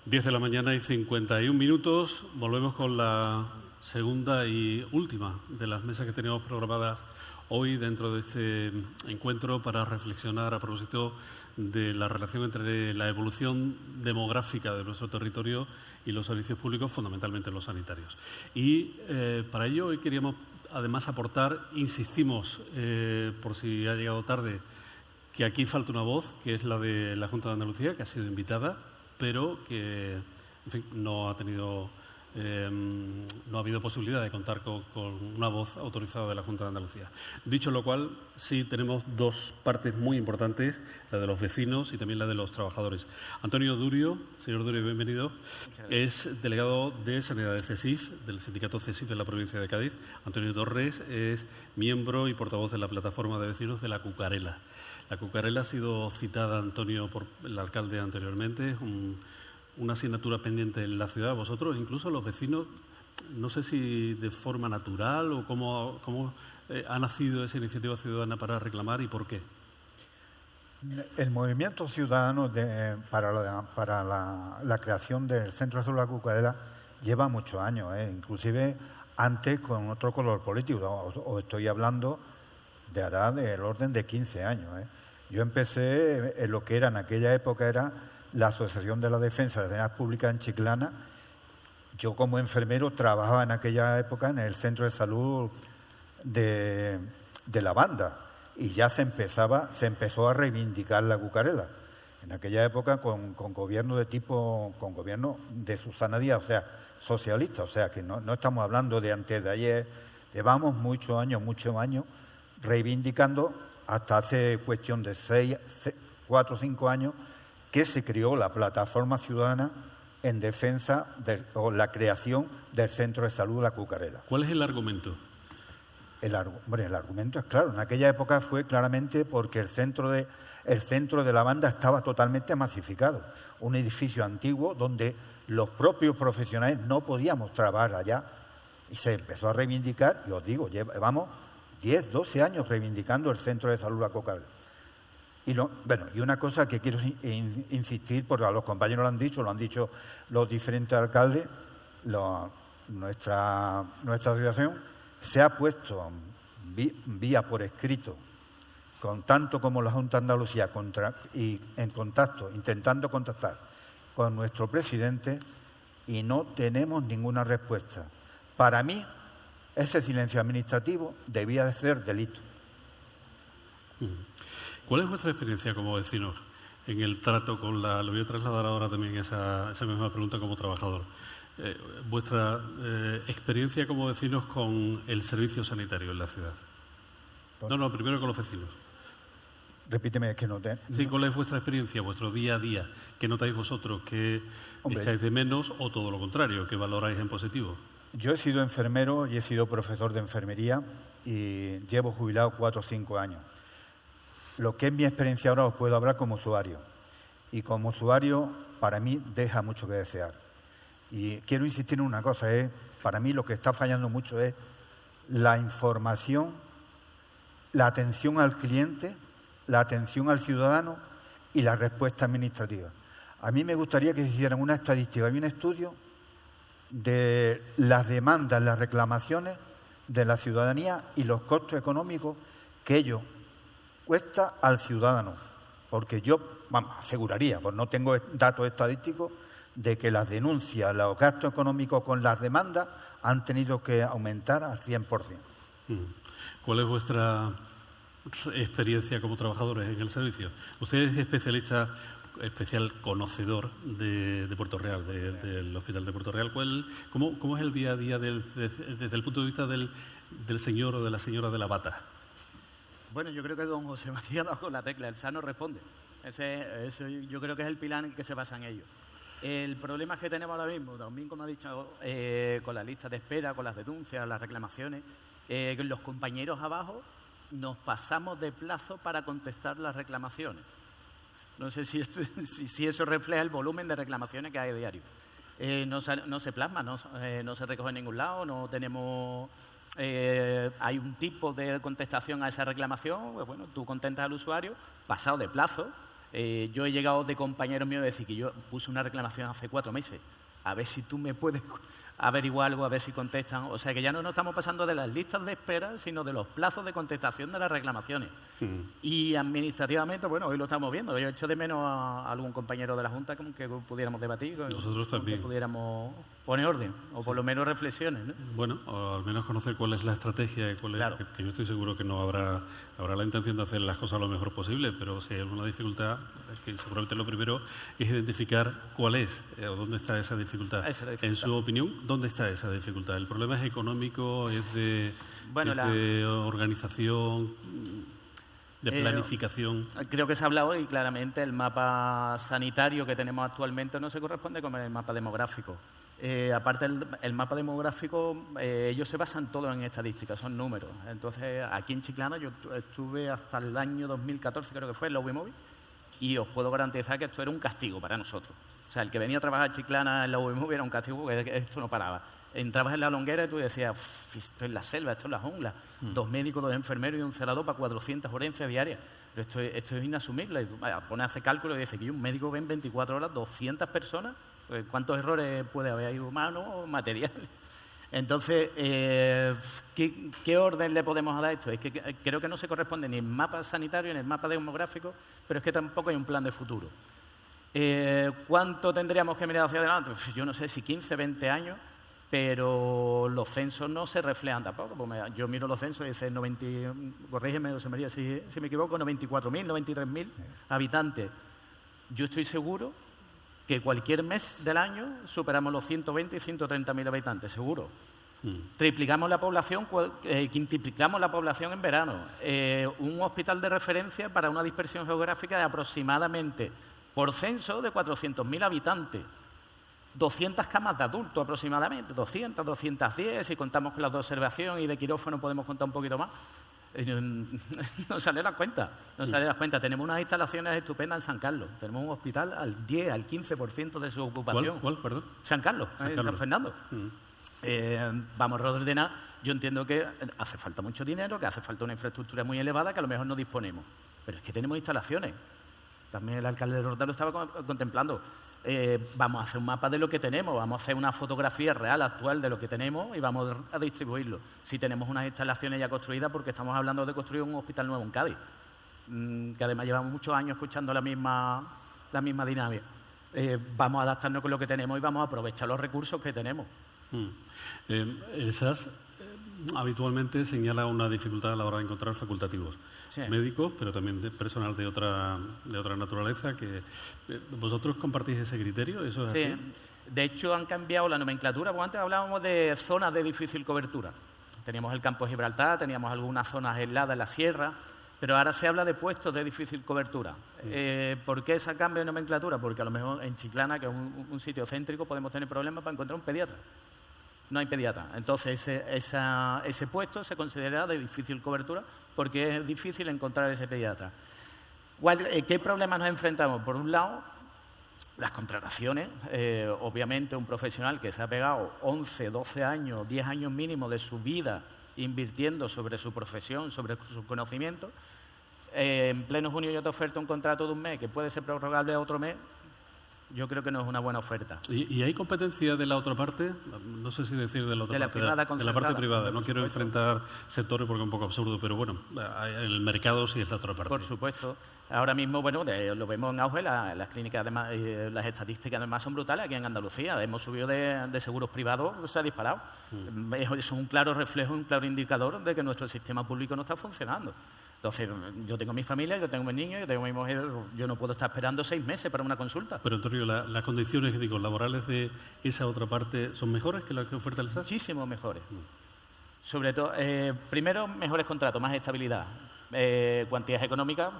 Diez de la mañana y 51 minutos. Volvemos con la segunda y última de las mesas que teníamos programadas hoy dentro de este encuentro para reflexionar a propósito de la relación entre la evolución demográfica de nuestro territorio y los servicios públicos, fundamentalmente los sanitarios. Y para ello hoy queríamos además aportar, insistimos, por si ha llegado tarde, que aquí falta una voz, que es la de la Junta de Andalucía, que ha sido invitada, pero que, en fin, no ha habido posibilidad de contar con una voz autorizada de la Junta de Andalucía. Dicho lo cual, sí tenemos dos partes muy importantes, la de los vecinos y también la de los trabajadores. Antonio Durio, señor Durio, bienvenido, es delegado de Sanidad de CESIF, del sindicato CESIF de la provincia de Cádiz. Antonio Torres es miembro y portavoz de la plataforma de vecinos de La Cucarela. La Cucarela ha sido citada, Antonio, por el alcalde anteriormente, es una asignatura pendiente en la ciudad. Vosotros, incluso los vecinos, no sé si de forma natural o cómo ha nacido esa iniciativa ciudadana para reclamar y por qué. El movimiento ciudadano para la creación del Centro de Salud de La Cucarela lleva muchos años, inclusive antes con otro color político. Os estoy hablando de hará del orden de 15 años. Yo empecé en lo que era en aquella época era la Asociación de la Defensa de la Sanidad Pública en Chiclana. Yo como enfermero trabajaba en aquella época en el Centro de Salud de La Banda y ya se empezó a reivindicar La Cucarela. En aquella época con gobierno de Susana Díaz, o sea, socialista, o sea que no estamos hablando de antes de ayer, llevamos muchos años reivindicando hasta hace cuestión de 4 o 5 años que se creó la plataforma ciudadana en defensa o la creación del Centro de Salud de La Cucarela. ¿Cuál es el argumento? El argumento es claro. En aquella época fue claramente porque el centro de La Banda estaba totalmente masificado. Un edificio antiguo donde los propios profesionales no podíamos trabajar allá. Y se empezó a reivindicar, y os digo, llevamos 10, 12 años reivindicando el Centro de Salud de La Cucarela. Y una cosa que quiero insistir, porque a los compañeros lo han dicho los diferentes alcaldes, nuestra asociación se ha puesto vía por escrito, tanto como la Junta de Andalucía, intentando contactar con nuestro presidente y no tenemos ninguna respuesta. Para mí, Ese silencio administrativo debía de ser delito. ¿Cuál es vuestra experiencia como vecinos en el trato con la... Le voy a trasladar ahora también esa misma pregunta como trabajador. Vuestra experiencia como vecinos con el servicio sanitario en la ciudad. No, primero con los vecinos. Repíteme, que no te... Sí, ¿cuál es vuestra experiencia, vuestro día a día? ¿Qué notáis vosotros? ¿Qué echáis de menos o todo lo contrario? ¿Qué valoráis en positivo? Yo he sido enfermero y he sido profesor de enfermería y llevo jubilado 4 o 5 años. Lo que es mi experiencia ahora os puedo hablar como usuario. Y como usuario, para mí, deja mucho que desear. Y quiero insistir en una cosa, para mí lo que está fallando mucho es la información, la atención al cliente, la atención al ciudadano y la respuesta administrativa. A mí me gustaría que se hicieran una estadística y un estudio de las demandas, las reclamaciones de la ciudadanía y los costos económicos que ello cuesta al ciudadano. Porque yo aseguraría, pues no tengo datos estadísticos, de que las denuncias, los gastos económicos con las demandas han tenido que aumentar al 100%. ¿Cuál es vuestra experiencia como trabajadores en el servicio? Usted es especial conocedor de Puerto Real, del Hospital de Puerto Real. ¿Cómo es el día a día desde el punto de vista del señor o de la señora de la bata? Bueno, yo creo que don José María ha dado con la tecla, el sano responde. Ese yo creo que es el pilar en que se basan ellos. El problema que tenemos ahora mismo, también como ha dicho, con la lista de espera, con las denuncias, las reclamaciones, los compañeros abajo nos pasamos de plazo para contestar las reclamaciones. No sé si eso refleja el volumen de reclamaciones que hay a diario. No se plasma, no se recoge en ningún lado, no tenemos... hay un tipo de contestación a esa reclamación, pues bueno, tú contentas al usuario, pasado de plazo. Yo he llegado de compañeros míos a decir que yo puse una reclamación hace 4 meses, a ver si tú me puedes averiguar algo, a ver si contestan. O sea que ya no nos estamos pasando de las listas de espera, sino de los plazos de contestación de las reclamaciones. Y administrativamente, bueno, hoy lo estamos viendo. Yo echo de menos a algún compañero de la Junta con que pudiéramos debatir, Nosotros también. que pudiéramos poner orden, o por lo menos reflexiones, ¿no? Bueno, o al menos conocer cuál es la estrategia, Claro. que yo estoy seguro que no habrá la intención de hacer las cosas lo mejor posible, pero si hay alguna dificultad, es que seguramente lo primero es identificar cuál es o dónde está esa dificultad. En su opinión, ¿dónde está esa dificultad? ¿El problema es económico, es de organización, de planificación? Creo que se ha hablado y claramente el mapa sanitario que tenemos actualmente no se corresponde con el mapa demográfico. Aparte, el mapa demográfico, ellos se basan todo en estadísticas, son números. Entonces, aquí en Chiclana yo estuve hasta el año 2014, creo que fue, en la UBIMóvil, y os puedo garantizar que esto era un castigo para nosotros. O sea, el que venía a trabajar a Chiclana en la UBIMóvil era un castigo porque esto no paraba. Entrabas en la longuera y tú decías, esto es la selva, esto es la jungla. 2 médicos, 2 enfermeros y un celador para 400 urgencias diarias. Pero esto es inasumible. Pones a hacer cálculo y dices que un médico ve en 24 horas 200 personas. ¿Cuántos errores puede haber ahí, humanos o materiales? Entonces, ¿qué orden le podemos dar a esto? Es que creo que no se corresponde ni el mapa sanitario ni el mapa demográfico, pero es que tampoco hay un plan de futuro. ¿Cuánto tendríamos que mirar hacia adelante? Yo no sé si 15, 20 años, pero los censos no se reflejan tampoco. Pues yo miro los censos y dice 90, corrígeme, José María, si me equivoco, 94.000, 93.000 habitantes. Yo estoy seguro que cualquier mes del año superamos los 120 y 130.000 habitantes, seguro. Triplicamos la población, quintuplicamos la población en verano. Un hospital de referencia para una dispersión geográfica de aproximadamente, por censo, de 400.000 habitantes. 200 camas de adultos aproximadamente, 200, 210, si contamos con las de observación y de quirófano podemos contar un poquito más. No sale la cuenta, Tenemos unas instalaciones estupendas en San Carlos. Tenemos un hospital al 10, al 15% de su ocupación. ¿Cuál, perdón? San Carlos, San Fernando. Vamos a reordenar. Yo entiendo que hace falta mucho dinero, que hace falta una infraestructura muy elevada que a lo mejor no disponemos. Pero es que tenemos instalaciones. También el alcalde de Rota lo estaba contemplando. Vamos a hacer un mapa de lo que tenemos, vamos a hacer una fotografía real, actual de lo que tenemos y vamos a distribuirlo. Si tenemos unas instalaciones ya construidas, porque estamos hablando de construir un hospital nuevo en Cádiz, que además llevamos muchos años escuchando la misma dinámica. Vamos a adaptarnos con lo que tenemos y vamos a aprovechar los recursos que tenemos. habitualmente señala una dificultad a la hora de encontrar facultativos. Sí. Médicos, pero también personal de otra naturaleza. ¿Vosotros compartís ese criterio? ¿Eso es Sí. así? De hecho, han cambiado la nomenclatura, porque antes hablábamos de zonas de difícil cobertura. Teníamos el campo de Gibraltar, teníamos algunas zonas aisladas en la sierra, pero ahora se habla de puestos de difícil cobertura. ¿Por qué ese cambio de nomenclatura? Porque a lo mejor en Chiclana, que es un sitio céntrico, podemos tener problemas para encontrar un pediatra. No hay pediatra. Entonces, ese puesto se considera de difícil cobertura porque es difícil encontrar ese pediatra. ¿Qué problemas nos enfrentamos? Por un lado, las contrataciones. Obviamente, un profesional que se ha pegado 11, 12 años, 10 años mínimo de su vida invirtiendo sobre su profesión, sobre sus conocimientos, en pleno junio yo te oferto un contrato de un mes que puede ser prorrogable a otro mes. Yo creo que no es una buena oferta. ¿Y hay competencia de la otra parte? No sé si decir de la otra parte. Privada de la parte privada. No quiero enfrentar sectores porque es un poco absurdo, pero bueno, el mercado sí es la otra parte. Por supuesto. Ahora mismo, bueno, lo vemos en auge, las clínicas, además, las estadísticas además son brutales aquí en Andalucía. Hemos subido de seguros privados, se ha disparado. Eso es un claro reflejo, un claro indicador de que nuestro sistema público no está funcionando. Entonces, yo tengo mi familia, yo tengo mis niños, yo tengo mi mujer, yo no puedo estar esperando 6 meses para una consulta. Pero, Antonio, las condiciones laborales de esa otra parte son mejores que las que oferta el SAS. Muchísimo mejores. Sobre todo, primero, mejores contratos, más estabilidad. Cuantías económicas,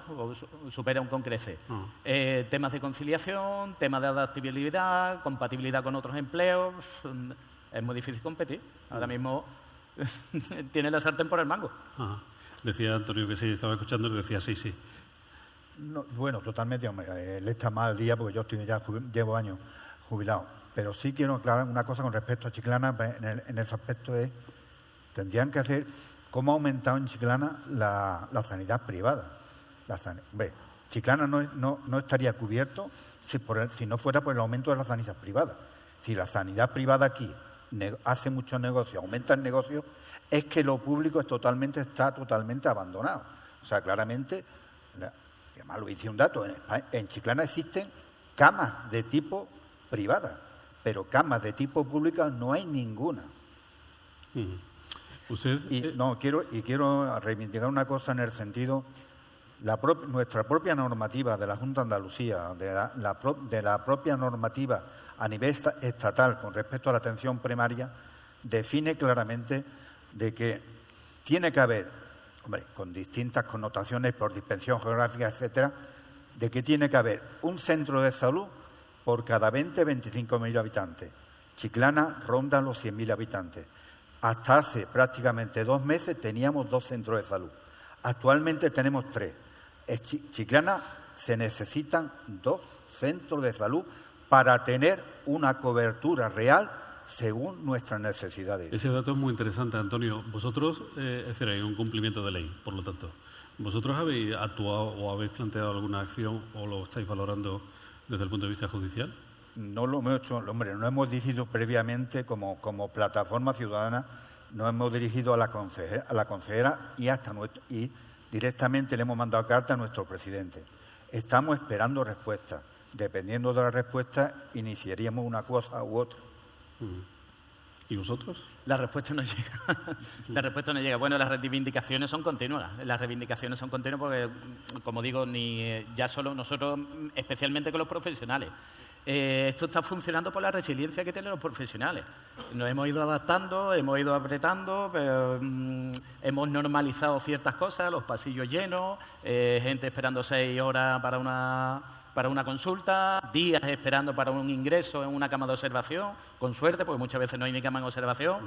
supera con creces. Temas de conciliación, temas de adaptabilidad, compatibilidad con otros empleos. Es muy difícil competir. Ahora mismo tiene la sartén por el mango. Decía Antonio que sí, estaba escuchando y decía sí. No, bueno, totalmente. Él está mal al día porque yo llevo años jubilado. Pero sí quiero aclarar una cosa con respecto a Chiclana. En ese aspecto tendrían que hacer cómo ha aumentado en Chiclana la sanidad privada. Chiclana no estaría cubierto si no fuera por el aumento de la sanidad privada. Si la sanidad privada aquí hace muchos negocios, aumenta el negocio, es que lo público está totalmente abandonado. O sea, claramente, además lo hice un dato, en Chiclana existen camas de tipo privada, pero camas de tipo pública no hay ninguna. Quiero reivindicar una cosa en el sentido, nuestra propia normativa de la Junta de Andalucía, de la propia normativa a nivel estatal con respecto a la atención primaria, define claramente de que tiene que haber, con distintas connotaciones por dispersión geográfica, etcétera, de que tiene que haber un centro de salud por cada 25.000 habitantes. Chiclana ronda los 100.000 habitantes. Hasta hace prácticamente 2 meses teníamos 2 centros de salud. Actualmente tenemos 3. En Chiclana se necesitan 2 centros de salud para tener una cobertura real según nuestras necesidades. Ese dato es muy interesante, Antonio. Vosotros, es decir, hay un cumplimiento de ley, por lo tanto. ¿Vosotros habéis actuado o habéis planteado alguna acción o lo estáis valorando desde el punto de vista judicial? No lo hemos hecho, no hemos dirigido previamente como plataforma ciudadana, nos hemos dirigido a la consejera y directamente le hemos mandado carta a nuestro presidente. Estamos esperando respuesta. Dependiendo de la respuesta, iniciaríamos una cosa u otra. ¿Y vosotros? La respuesta no llega. La respuesta no llega. Bueno, las reivindicaciones son continuas. Las reivindicaciones son continuas porque, como digo, ya solo nosotros, especialmente con los profesionales. Esto está funcionando por la resiliencia que tienen los profesionales. Nos hemos ido adaptando, hemos ido apretando, hemos normalizado ciertas cosas, los pasillos llenos, gente esperando 6 horas para una consulta, días esperando para un ingreso en una cama de observación, con suerte, porque muchas veces no hay ni cama en observación.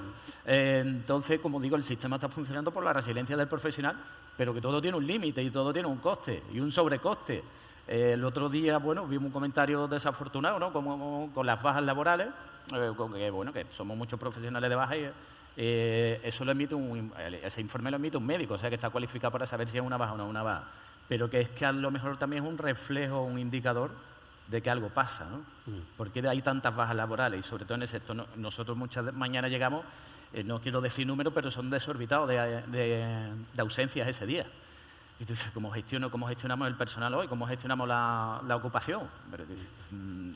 Entonces, como digo, el sistema está funcionando por la resiliencia del profesional, pero que todo tiene un límite y todo tiene un coste y un sobrecoste. El otro día, vimos un comentario desafortunado, ¿no? Como con las bajas laborales, que somos muchos profesionales de baja y ese informe lo emite un médico, o sea que está cualificado para saber si es una baja o no una baja. Pero que es que a lo mejor también es un reflejo, un indicador de que algo pasa, ¿no? Porque hay tantas bajas laborales y sobre todo en el sector. Nosotros muchas mañanas llegamos, no quiero decir números, pero son desorbitados de ausencias ese día. Y tú dices, ¿cómo gestionamos el personal hoy? ¿Cómo gestionamos la ocupación? Pero dices,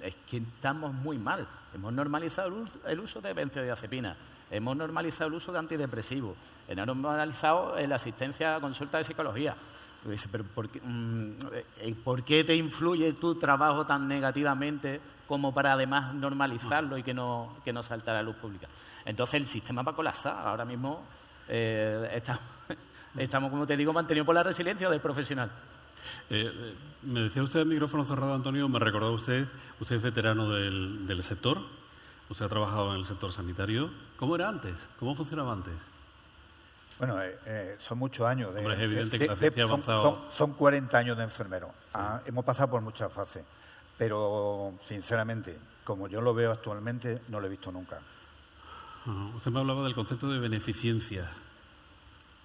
es que estamos muy mal. Hemos normalizado el uso de benzodiazepina. hemos normalizado el uso de antidepresivos, hemos normalizado la asistencia a consulta de psicología. Dice, pero ¿por qué te influye tu trabajo tan negativamente como para además normalizarlo y que no salte a la luz pública? Entonces el sistema va a colapsar. Ahora mismo estamos, como te digo, mantenidos por la resiliencia del profesional. Me decía usted el micrófono cerrado, Antonio, me recordaba usted es veterano del sector, usted ha trabajado en el sector sanitario. ¿Cómo era antes? ¿Cómo funcionaba antes? Bueno, son muchos años. Hombre, es evidente que la ciencia ha avanzado. Son 40 años de enfermero. Hemos pasado por muchas fases, pero sinceramente, como yo lo veo actualmente, no lo he visto nunca. Usted me hablaba del concepto de beneficencia.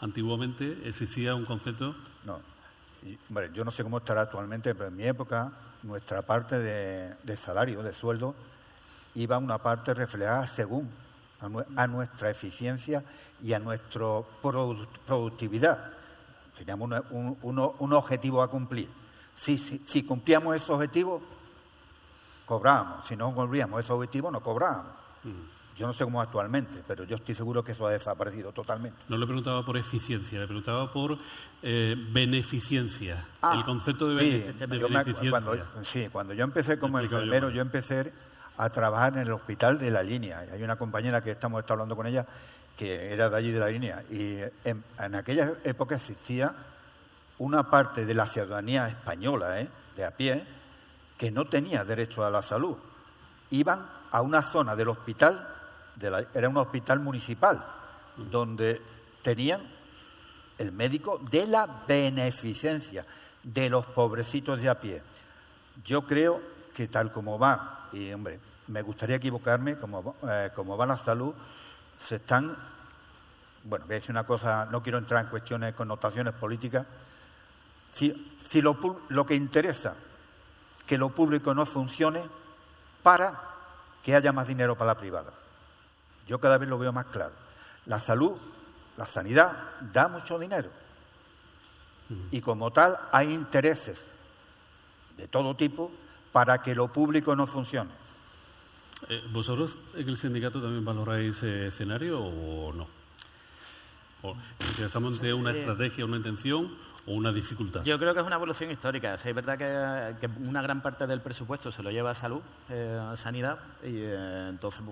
Antiguamente existía un concepto... No, hombre, yo no sé cómo estará actualmente, pero en mi época nuestra parte de salario, de sueldo, iba una parte reflejada según a nuestra eficiencia y a nuestra productividad. Teníamos un objetivo a cumplir. Si cumplíamos esos objetivos, cobrábamos. Si no cumplíamos esos objetivos, no cobrábamos. Yo no sé cómo actualmente, pero yo estoy seguro que eso ha desaparecido totalmente. No le preguntaba por eficiencia, le preguntaba por beneficencia. El concepto de beneficencia. Cuando yo empecé como enfermero, yo empecé a trabajar en el hospital de La Línea. Hay una compañera que está hablando con ella que era de allí de La Línea. Y en aquella época existía una parte de la ciudadanía española, de a pie, que no tenía derecho a la salud. Iban a una zona del hospital, era un hospital municipal, donde tenían el médico de la beneficencia, de los pobrecitos de a pie. Yo creo que tal como va, y hombre, me gustaría equivocarme, como va la salud, se están, bueno, voy a decir una cosa, no quiero entrar en cuestiones, connotaciones políticas, si lo que interesa, que lo público no funcione para que haya más dinero para la privada. Yo cada vez lo veo más claro. La salud, la sanidad, da mucho dinero. Y como tal, hay intereses de todo tipo para que lo público no funcione. ¿Vosotros en el sindicato también valoráis ese escenario o no? ¿Estamos ante una estrategia, una intención o una dificultad? Yo creo que es una evolución histórica. Sí, es verdad que una gran parte del presupuesto se lo lleva a salud, a sanidad, y entonces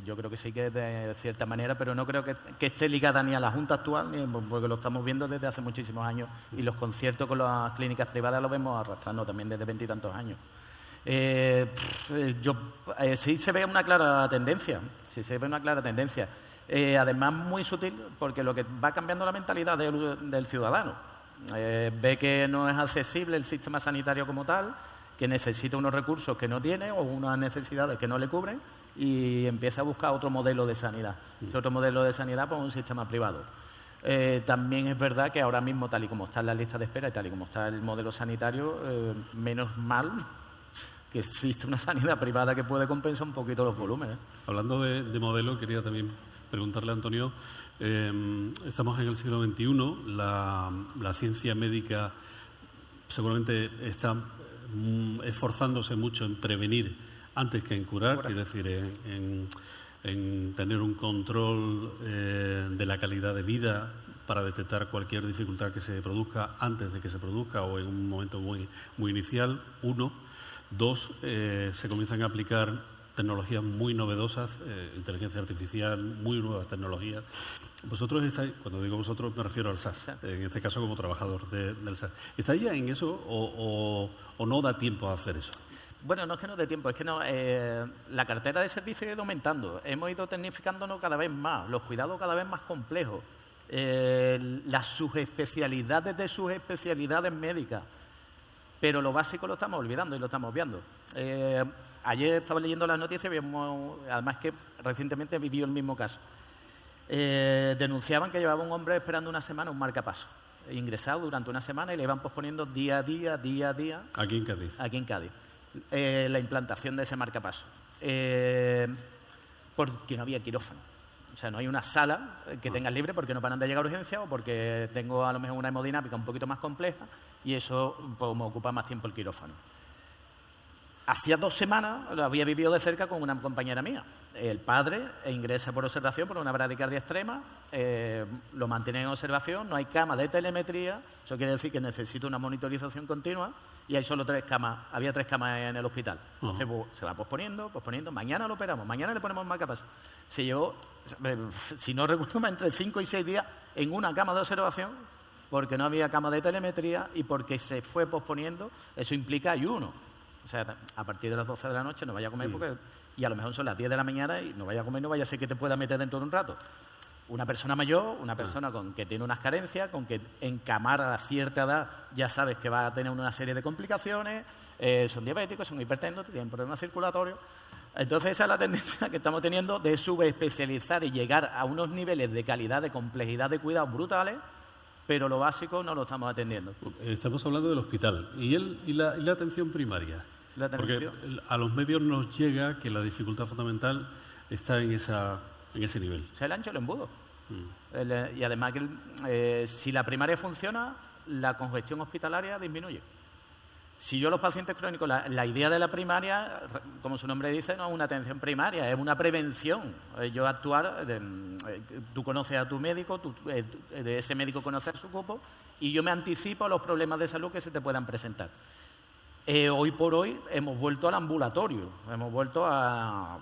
yo creo que sí que de cierta manera, pero no creo que esté ligada ni a la Junta actual, porque lo estamos viendo desde hace muchísimos años, y los conciertos con las clínicas privadas los vemos arrastrando también desde 20 y tantos años. Sí se ve una clara tendencia, además muy sutil, porque lo que va cambiando la mentalidad del ciudadano. Ve que no es accesible el sistema sanitario como tal, que necesita unos recursos que no tiene o unas necesidades que no le cubren y empieza a buscar otro modelo de sanidad. Ese otro modelo de sanidad, pues un sistema privado. También es verdad que ahora mismo, tal y como está la lista de espera y tal y como está el modelo sanitario, menos mal que existe una sanidad privada que puede compensar un poquito los volúmenes. Hablando de modelo, quería también preguntarle a Antonio, estamos en el siglo XXI, la ciencia médica seguramente está esforzándose mucho en prevenir antes que en curar, quiero decir, en tener un control de la calidad de vida para detectar cualquier dificultad que se produzca antes de que se produzca o en un momento muy inicial, 1. 2, se comienzan a aplicar tecnologías muy novedosas, inteligencia artificial, muy nuevas tecnologías. Vosotros estáis, cuando digo vosotros me refiero al SAS, en este caso como trabajador del SAS. ¿Estáis ya en eso o no da tiempo a hacer eso? Bueno, no es que no dé tiempo, es que no, la cartera de servicios ha ido aumentando. Hemos ido tecnificándonos cada vez más, los cuidados cada vez más complejos, las subespecialidades de subespecialidades médicas. Pero lo básico lo estamos olvidando y lo estamos obviando. Ayer estaba leyendo las noticias, además que recientemente vivió el mismo caso. Denunciaban que llevaba un hombre esperando una semana un marcapaso, ingresado durante una semana y le iban posponiendo día a día. Aquí en Cádiz. Aquí en Cádiz. La implantación de ese marcapaso. Porque no había quirófano. O sea, no hay una sala que tengas libre porque no paran de llegar a urgencia o porque tengo a lo mejor una hemodinámica un poquito más compleja y eso pues, me ocupa más tiempo el quirófano. hacía 2 semanas lo había vivido de cerca con una compañera mía. El padre ingresa por observación por una bradicardia extrema, lo mantienen en observación, no hay cama de telemetría, eso quiere decir que necesita una monitorización continua y hay solo 3 camas, había 3 camas en el hospital. Entonces se va posponiendo, mañana lo operamos, mañana le ponemos más capas. Se llevó, si no recuerdo mal, entre 5 y 6 días en una cama de observación porque no había cama de telemetría y porque se fue posponiendo. Eso implica ayuno. O sea, a partir de las 12 de la noche no vaya a comer y a lo mejor son las 10 de la mañana y no vaya a comer, no vaya a ser que te pueda meter dentro de un rato. Una persona mayor, una persona que tiene unas carencias, con que encamar a cierta edad ya sabes que va a tener una serie de complicaciones, son diabéticos, son hipertensos, tienen problemas circulatorios. Entonces esa es la tendencia que estamos teniendo de subespecializar y llegar a unos niveles de calidad, de complejidad de cuidados brutales, pero lo básico no lo estamos atendiendo. Estamos hablando del hospital. ¿Y la atención primaria? Porque a los medios nos llega que la dificultad fundamental está en ese nivel. O sea, el ancho del embudo. Y además, que si la primaria funciona, la congestión hospitalaria disminuye. Si yo los pacientes crónicos, la idea de la primaria, como su nombre dice, no es una atención primaria, es una prevención. Yo actuar, tú conoces a tu médico, ese médico conoce a su cupo y yo me anticipo a los problemas de salud que se te puedan presentar. Hoy por hoy hemos vuelto al ambulatorio, hemos vuelto a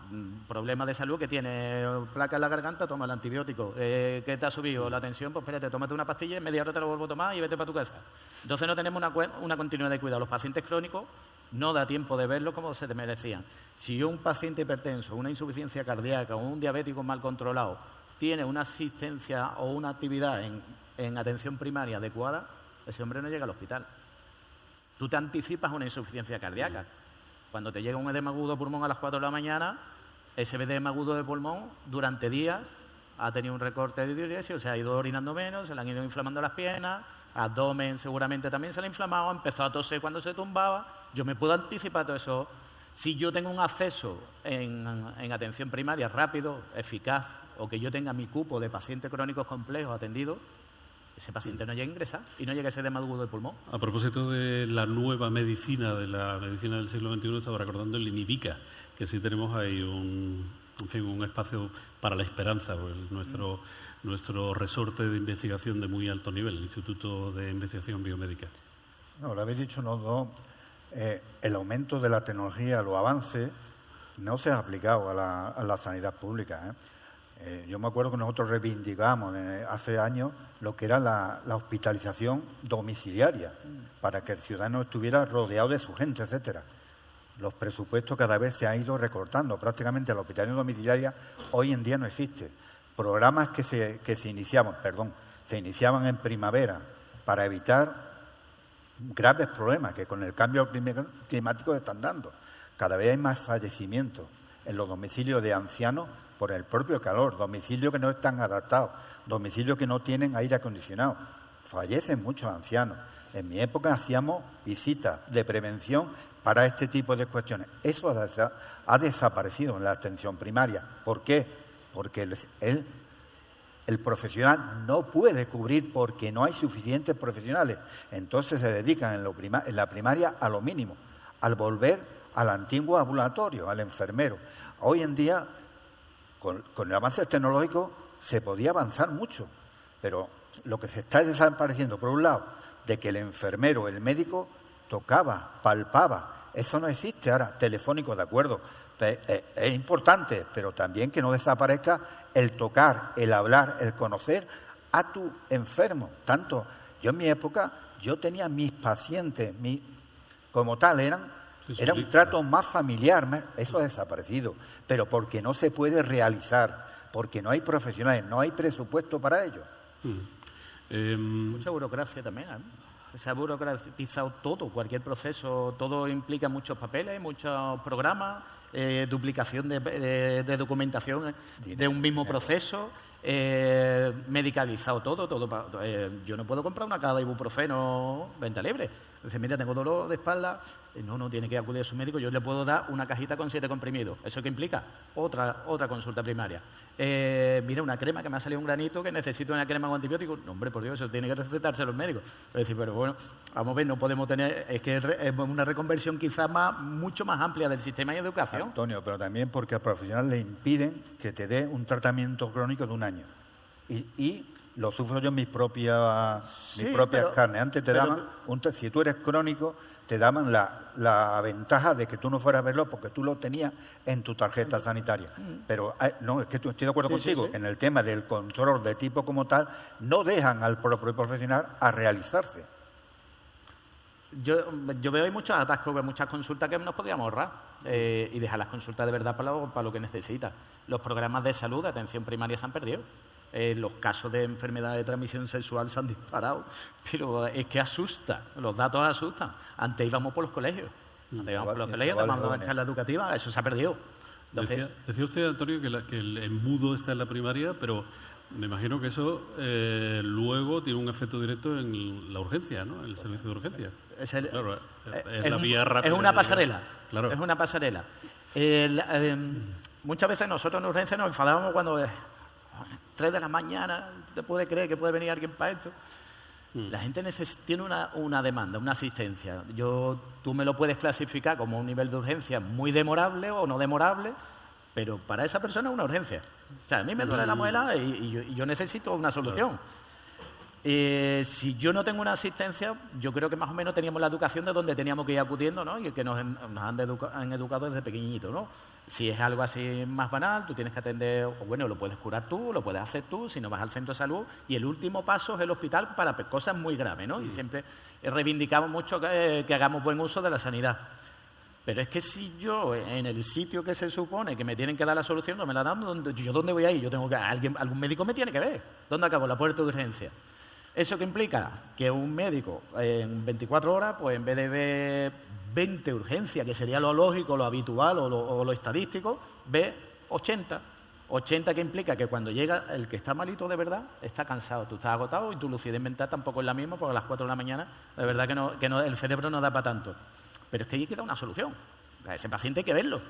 problemas de salud que tiene placa en la garganta, toma el antibiótico. ¿Qué te ha subido la tensión? Pues espérate, tómate una pastilla, en media hora te lo vuelvo a tomar y vete para tu casa. Entonces no tenemos una continuidad de cuidado. Los pacientes crónicos no da tiempo de verlo como se te merecían. Si un paciente hipertenso, una insuficiencia cardíaca o un diabético mal controlado tiene una asistencia o una actividad en atención primaria adecuada, ese hombre no llega al hospital. Tú te anticipas a una insuficiencia cardíaca. Cuando te llega un edema agudo de pulmón a las 4 de la mañana, ese edema agudo de pulmón durante días ha tenido un recorte de diuresis, o sea, ha ido orinando menos, se le han ido inflamando las piernas, abdomen seguramente también se le ha inflamado, ha empezado a toser cuando se tumbaba. Yo me puedo anticipar todo eso. Si yo tengo un acceso en atención primaria rápido, eficaz, o que yo tenga mi cupo de pacientes crónicos complejos atendidos, ese paciente no llega a ingresar y no llega a ese edema agudo de pulmón. A propósito de la nueva medicina, de la medicina del siglo XXI, estaba recordando el INIVICA, que sí tenemos ahí un espacio para la esperanza, pues nuestro resorte de investigación de muy alto nivel, el Instituto de Investigación Biomédica. No, lo habéis dicho los dos, el aumento de la tecnología, los avances, no se ha aplicado a la sanidad pública, yo me acuerdo que nosotros reivindicamos hace años lo que era la hospitalización domiciliaria, para que el ciudadano estuviera rodeado de su gente, etcétera. Los presupuestos cada vez se han ido recortando. Prácticamente la hospitalización domiciliaria hoy en día no existe. Programas que se iniciaban en primavera para evitar graves problemas que con el cambio climático están dando. Cada vez hay más fallecimientos en los domicilios de ancianos por el propio calor, domicilios que no están adaptados, domicilios que no tienen aire acondicionado. Fallecen muchos ancianos. En mi época hacíamos visitas de prevención para este tipo de cuestiones. Eso ha desaparecido en la atención primaria. ¿Por qué? Porque el profesional no puede cubrir porque no hay suficientes profesionales. Entonces se dedican en la primaria a lo mínimo, al volver al antiguo ambulatorio, al enfermero. Hoy en día, con el avance tecnológico, se podía avanzar mucho, pero lo que se está desapareciendo, por un lado, de que el enfermero, el médico, tocaba, palpaba. Eso no existe ahora, telefónico, de acuerdo. Es importante, pero también que no desaparezca el tocar, el hablar, el conocer a tu enfermo. Tanto, yo en mi época, yo tenía mis pacientes, como tal, era un trato más familiar, eso ha desaparecido, pero porque no se puede realizar, porque no hay profesionales, no hay presupuesto para ello. Mucha burocracia también, se ha burocratizado todo, cualquier proceso, todo implica muchos papeles, muchos programas, duplicación de documentación de un mismo proceso, medicalizado todo. Yo no puedo comprar una caja de ibuprofeno venta libre. Dice, mira, tengo dolor de espalda, no tiene que acudir a su médico, yo le puedo dar una cajita con 7 comprimidos. ¿Eso qué implica? Otra consulta primaria. Mira, una crema que me ha salido un granito, que necesito una crema con antibióticos. No, hombre, por Dios, eso tiene que recetarse los médicos. Es decir, pero bueno, vamos a ver, no podemos tener... Es que es una reconversión quizás mucho más amplia del sistema de educación. Antonio, pero también porque al profesional le impiden que te dé un tratamiento crónico de un año. Y lo sufro yo en mis propias carnes. Antes te daban, si tú eres crónico, te daban la ventaja de que tú no fueras a verlo porque tú lo tenías en tu tarjeta sanitaria. Pero no, es que estoy de acuerdo contigo. En el tema del control de tipo como tal, no dejan al propio profesional a realizarse. Yo veo hay muchos atascos, muchas consultas que nos podríamos ahorrar y dejar las consultas de verdad para lo que necesita. Los programas de salud, de atención primaria se han perdido. Los casos de enfermedad de transmisión sexual se han disparado, pero es que asusta, los datos asustan. Antes íbamos por los colegios, íbamos a charla educativa, eso se ha perdido. Entonces, decía usted, Antonio, que el embudo está en la primaria, pero me imagino que eso luego tiene un efecto directo en la urgencia, ¿no? En el servicio de urgencia. Es la vía rápida. Es una pasarela. Claro. Es una pasarela. Muchas veces nosotros en urgencia nos enfadábamos cuando 3 de la mañana, ¿te puede creer que puede venir alguien para esto? La gente tiene una demanda, una asistencia. Tú me lo puedes clasificar como un nivel de urgencia muy demorable o no demorable, pero para esa persona es una urgencia. O sea, a mí me duele la muela y yo necesito una solución. Si yo no tengo una asistencia, yo creo que más o menos teníamos la educación de donde teníamos que ir acudiendo, ¿no? Y que nos han educado desde pequeñitos, ¿no? Si es algo así más banal, tú tienes que atender, o bueno, lo puedes curar tú, lo puedes hacer tú, si no vas al centro de salud. Y el último paso es el hospital para cosas muy graves, ¿no? Y siempre reivindicamos mucho que hagamos buen uso de la sanidad. Pero es que si yo, en el sitio que se supone que me tienen que dar la solución, no me la dan, ¿yo dónde voy a ir? Yo tengo que, algún médico me tiene que ver. ¿Dónde acabo? La puerta de urgencia. ¿Eso qué implica? Que un médico en 24 horas, pues en vez de ver 20 urgencias, que sería lo lógico, lo habitual o lo estadístico, ve 80. 80 que implica que cuando llega el que está malito de verdad, está cansado, tú estás agotado y tu lucidez mental tampoco es la misma, porque a las 4 de la mañana de verdad que el cerebro no da para tanto. Pero es que hay que dar una solución. A ese paciente hay que verlo.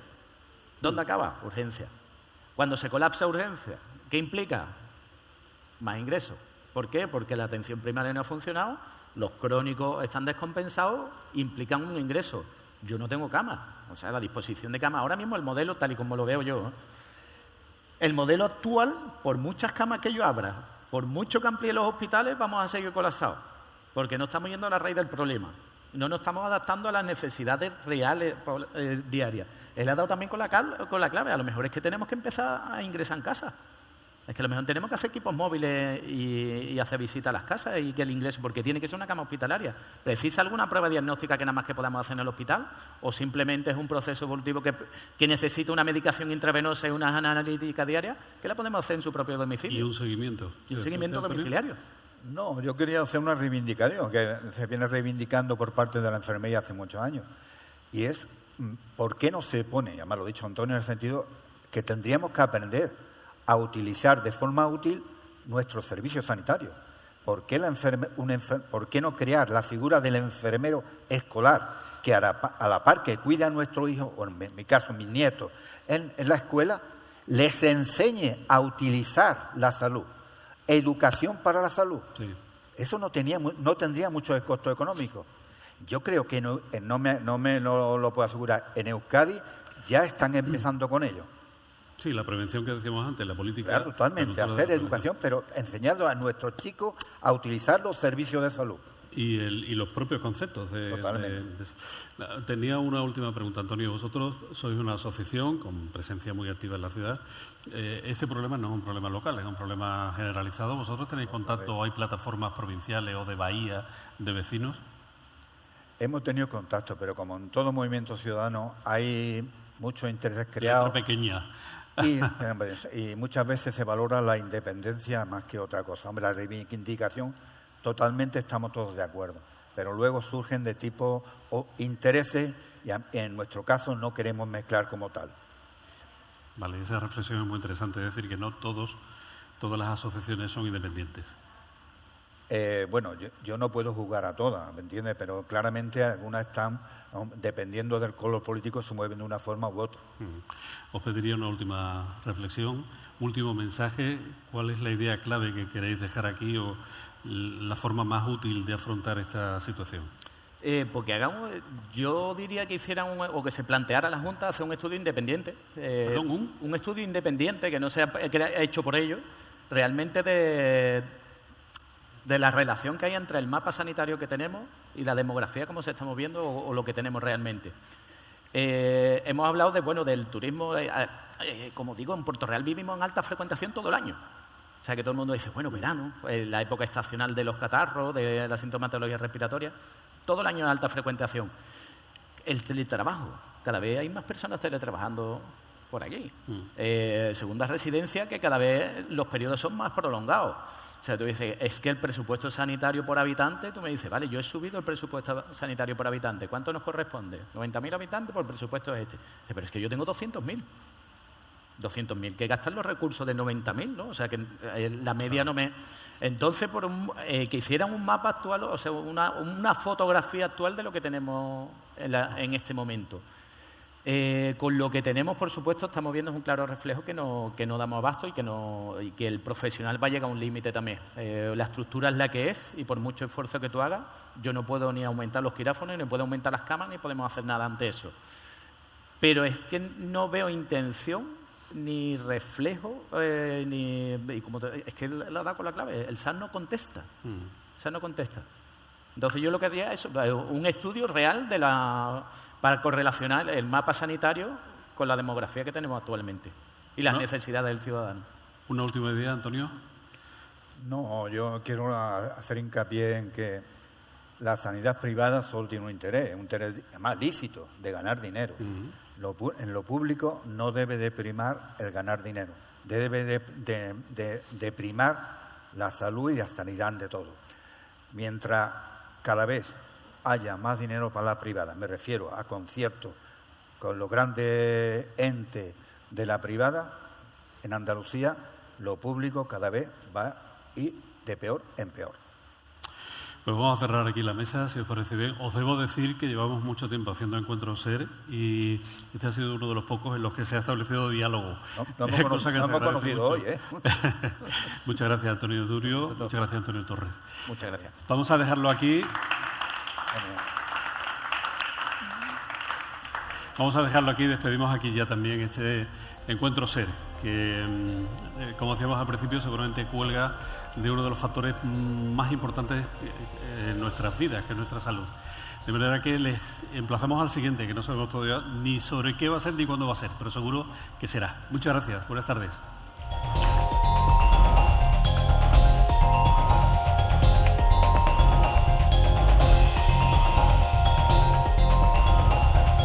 ¿Dónde acaba? Urgencia. Cuando se colapsa urgencia, ¿qué implica? Más ingresos. ¿Por qué? Porque la atención primaria no ha funcionado, los crónicos están descompensados, implican un ingreso. Yo no tengo cama, o sea, la disposición de cama. Ahora mismo el modelo, tal y como lo veo yo, el modelo actual, por muchas camas que yo abra, por mucho que amplíe los hospitales, vamos a seguir colapsados, porque no estamos yendo a la raíz del problema. No nos estamos adaptando a las necesidades reales diarias. Él ha dado también con la clave. A lo mejor es que tenemos que empezar a ingresar en casa. Es que a lo mejor tenemos que hacer equipos móviles y hacer visitas a las casas y que el ingreso, porque tiene que ser una cama hospitalaria. ¿Precisa alguna prueba diagnóstica que nada más que podamos hacer en el hospital? ¿O simplemente es un proceso evolutivo que necesita una medicación intravenosa y unas analíticas diarias que la podemos hacer en su propio domicilio? Y un seguimiento. Y un seguimiento domiciliario. No, yo quería hacer una reivindicación que se viene reivindicando por parte de la enfermería hace muchos años. Y es, ¿por qué no se pone, además lo ha dicho Antonio, en el sentido que tendríamos que aprender a utilizar de forma útil nuestros servicios sanitarios? ¿Por qué no crear la figura del enfermero escolar que a la par que cuida a nuestros hijos, o en mi caso mis nietos, en la escuela, les enseñe a utilizar la salud? Educación para la salud. Sí. Eso no tendría mucho costo económico. Yo creo que no lo puedo asegurar. En Euskadi ya están empezando con ello. Sí, la prevención que decíamos antes, la política... Claro, totalmente, hacer educación, pero enseñando a nuestros chicos a utilizar los servicios de salud. Y los propios conceptos. Tenía una última pregunta, Antonio. Vosotros sois una asociación con presencia muy activa en la ciudad. Este problema no es un problema local, es un problema generalizado. ¿Vosotros tenéis contacto? ¿Hay plataformas provinciales o de Bahía de vecinos? Hemos tenido contacto, pero como en todo movimiento ciudadano hay muchos intereses creados. Letra pequeña. Y muchas veces se valora la independencia más que otra cosa. Hombre, la reivindicación, totalmente estamos todos de acuerdo, pero luego surgen de tipo intereses y en nuestro caso no queremos mezclar como tal. Vale, esa reflexión es muy interesante, es decir, que no todas las asociaciones son independientes. Bueno, yo no puedo juzgar a todas, ¿me entiendes? Pero claramente algunas están, dependiendo del color político, se mueven de una forma u otra. Os pediría una última reflexión, último mensaje. ¿Cuál es la idea clave que queréis dejar aquí o la forma más útil de afrontar esta situación? Porque hagamos, yo diría que hicieran o que se planteara la Junta hacer un estudio independiente. Un estudio independiente que no sea hecho por ellos, realmente de la relación que hay entre el mapa sanitario que tenemos y la demografía, cómo se está moviendo o lo que tenemos realmente. Hemos hablado del turismo. Como digo, en Puerto Real vivimos en alta frecuentación todo el año. O sea, que todo el mundo dice, bueno, verano, la época estacional de los catarros, de la sintomatología respiratoria, todo el año en alta frecuentación. El teletrabajo, cada vez hay más personas teletrabajando por aquí. Segunda residencia, que cada vez los periodos son más prolongados. O sea, tú dices, es que el presupuesto sanitario por habitante, tú me dices, vale, yo he subido el presupuesto sanitario por habitante, ¿cuánto nos corresponde? 90.000 habitantes, por el presupuesto es este. Pero es que yo tengo 200.000. 200.000, que gastan los recursos de 90.000, ¿no? O sea, que la media no me... Entonces, que hicieran un mapa actual, o sea, una fotografía actual de lo que tenemos en este momento. Con lo que tenemos, por supuesto, estamos viendo un claro reflejo que no damos abasto y que el profesional va a llegar a un límite también. La estructura es la que es y por mucho esfuerzo que tú hagas, yo no puedo ni aumentar los quirófanos, ni puedo aumentar las camas, ni podemos hacer nada ante eso. Pero es que no veo intención ni reflejo, es que la da con la clave. El SAR no contesta. El SAR no contesta. Entonces yo lo que haría es un estudio real para correlacionar el mapa sanitario con la demografía que tenemos actualmente y las necesidades del ciudadano. ¿Una última idea, Antonio? No, yo quiero hacer hincapié en que la sanidad privada solo tiene un interés además lícito, de ganar dinero. En lo público no debe de primar el ganar dinero, debe de primar la salud y la sanidad de todo. Mientras cada vez haya más dinero para la privada, me refiero a conciertos con los grandes entes de la privada, en Andalucía lo público cada vez va a ir de peor en peor. Pues vamos a cerrar aquí la mesa, si os parece bien. Os debo decir que llevamos mucho tiempo haciendo Encuentro SER y este ha sido uno de los pocos en los que se ha establecido diálogo. No hemos conocido hoy, ¿eh? Muchas gracias, Antonio Durio. Muchas gracias, Antonio Torres. Muchas gracias. Vamos a dejarlo aquí. Vamos a dejarlo aquí. Despedimos aquí ya también este Encuentro SER, que, como decíamos al principio, seguramente cuelga de uno de los factores más importantes en nuestras vidas, que es nuestra salud. De manera que les emplazamos al siguiente, que no sabemos todavía ni sobre qué va a ser ni cuándo va a ser, pero seguro que será. Muchas gracias. Buenas tardes.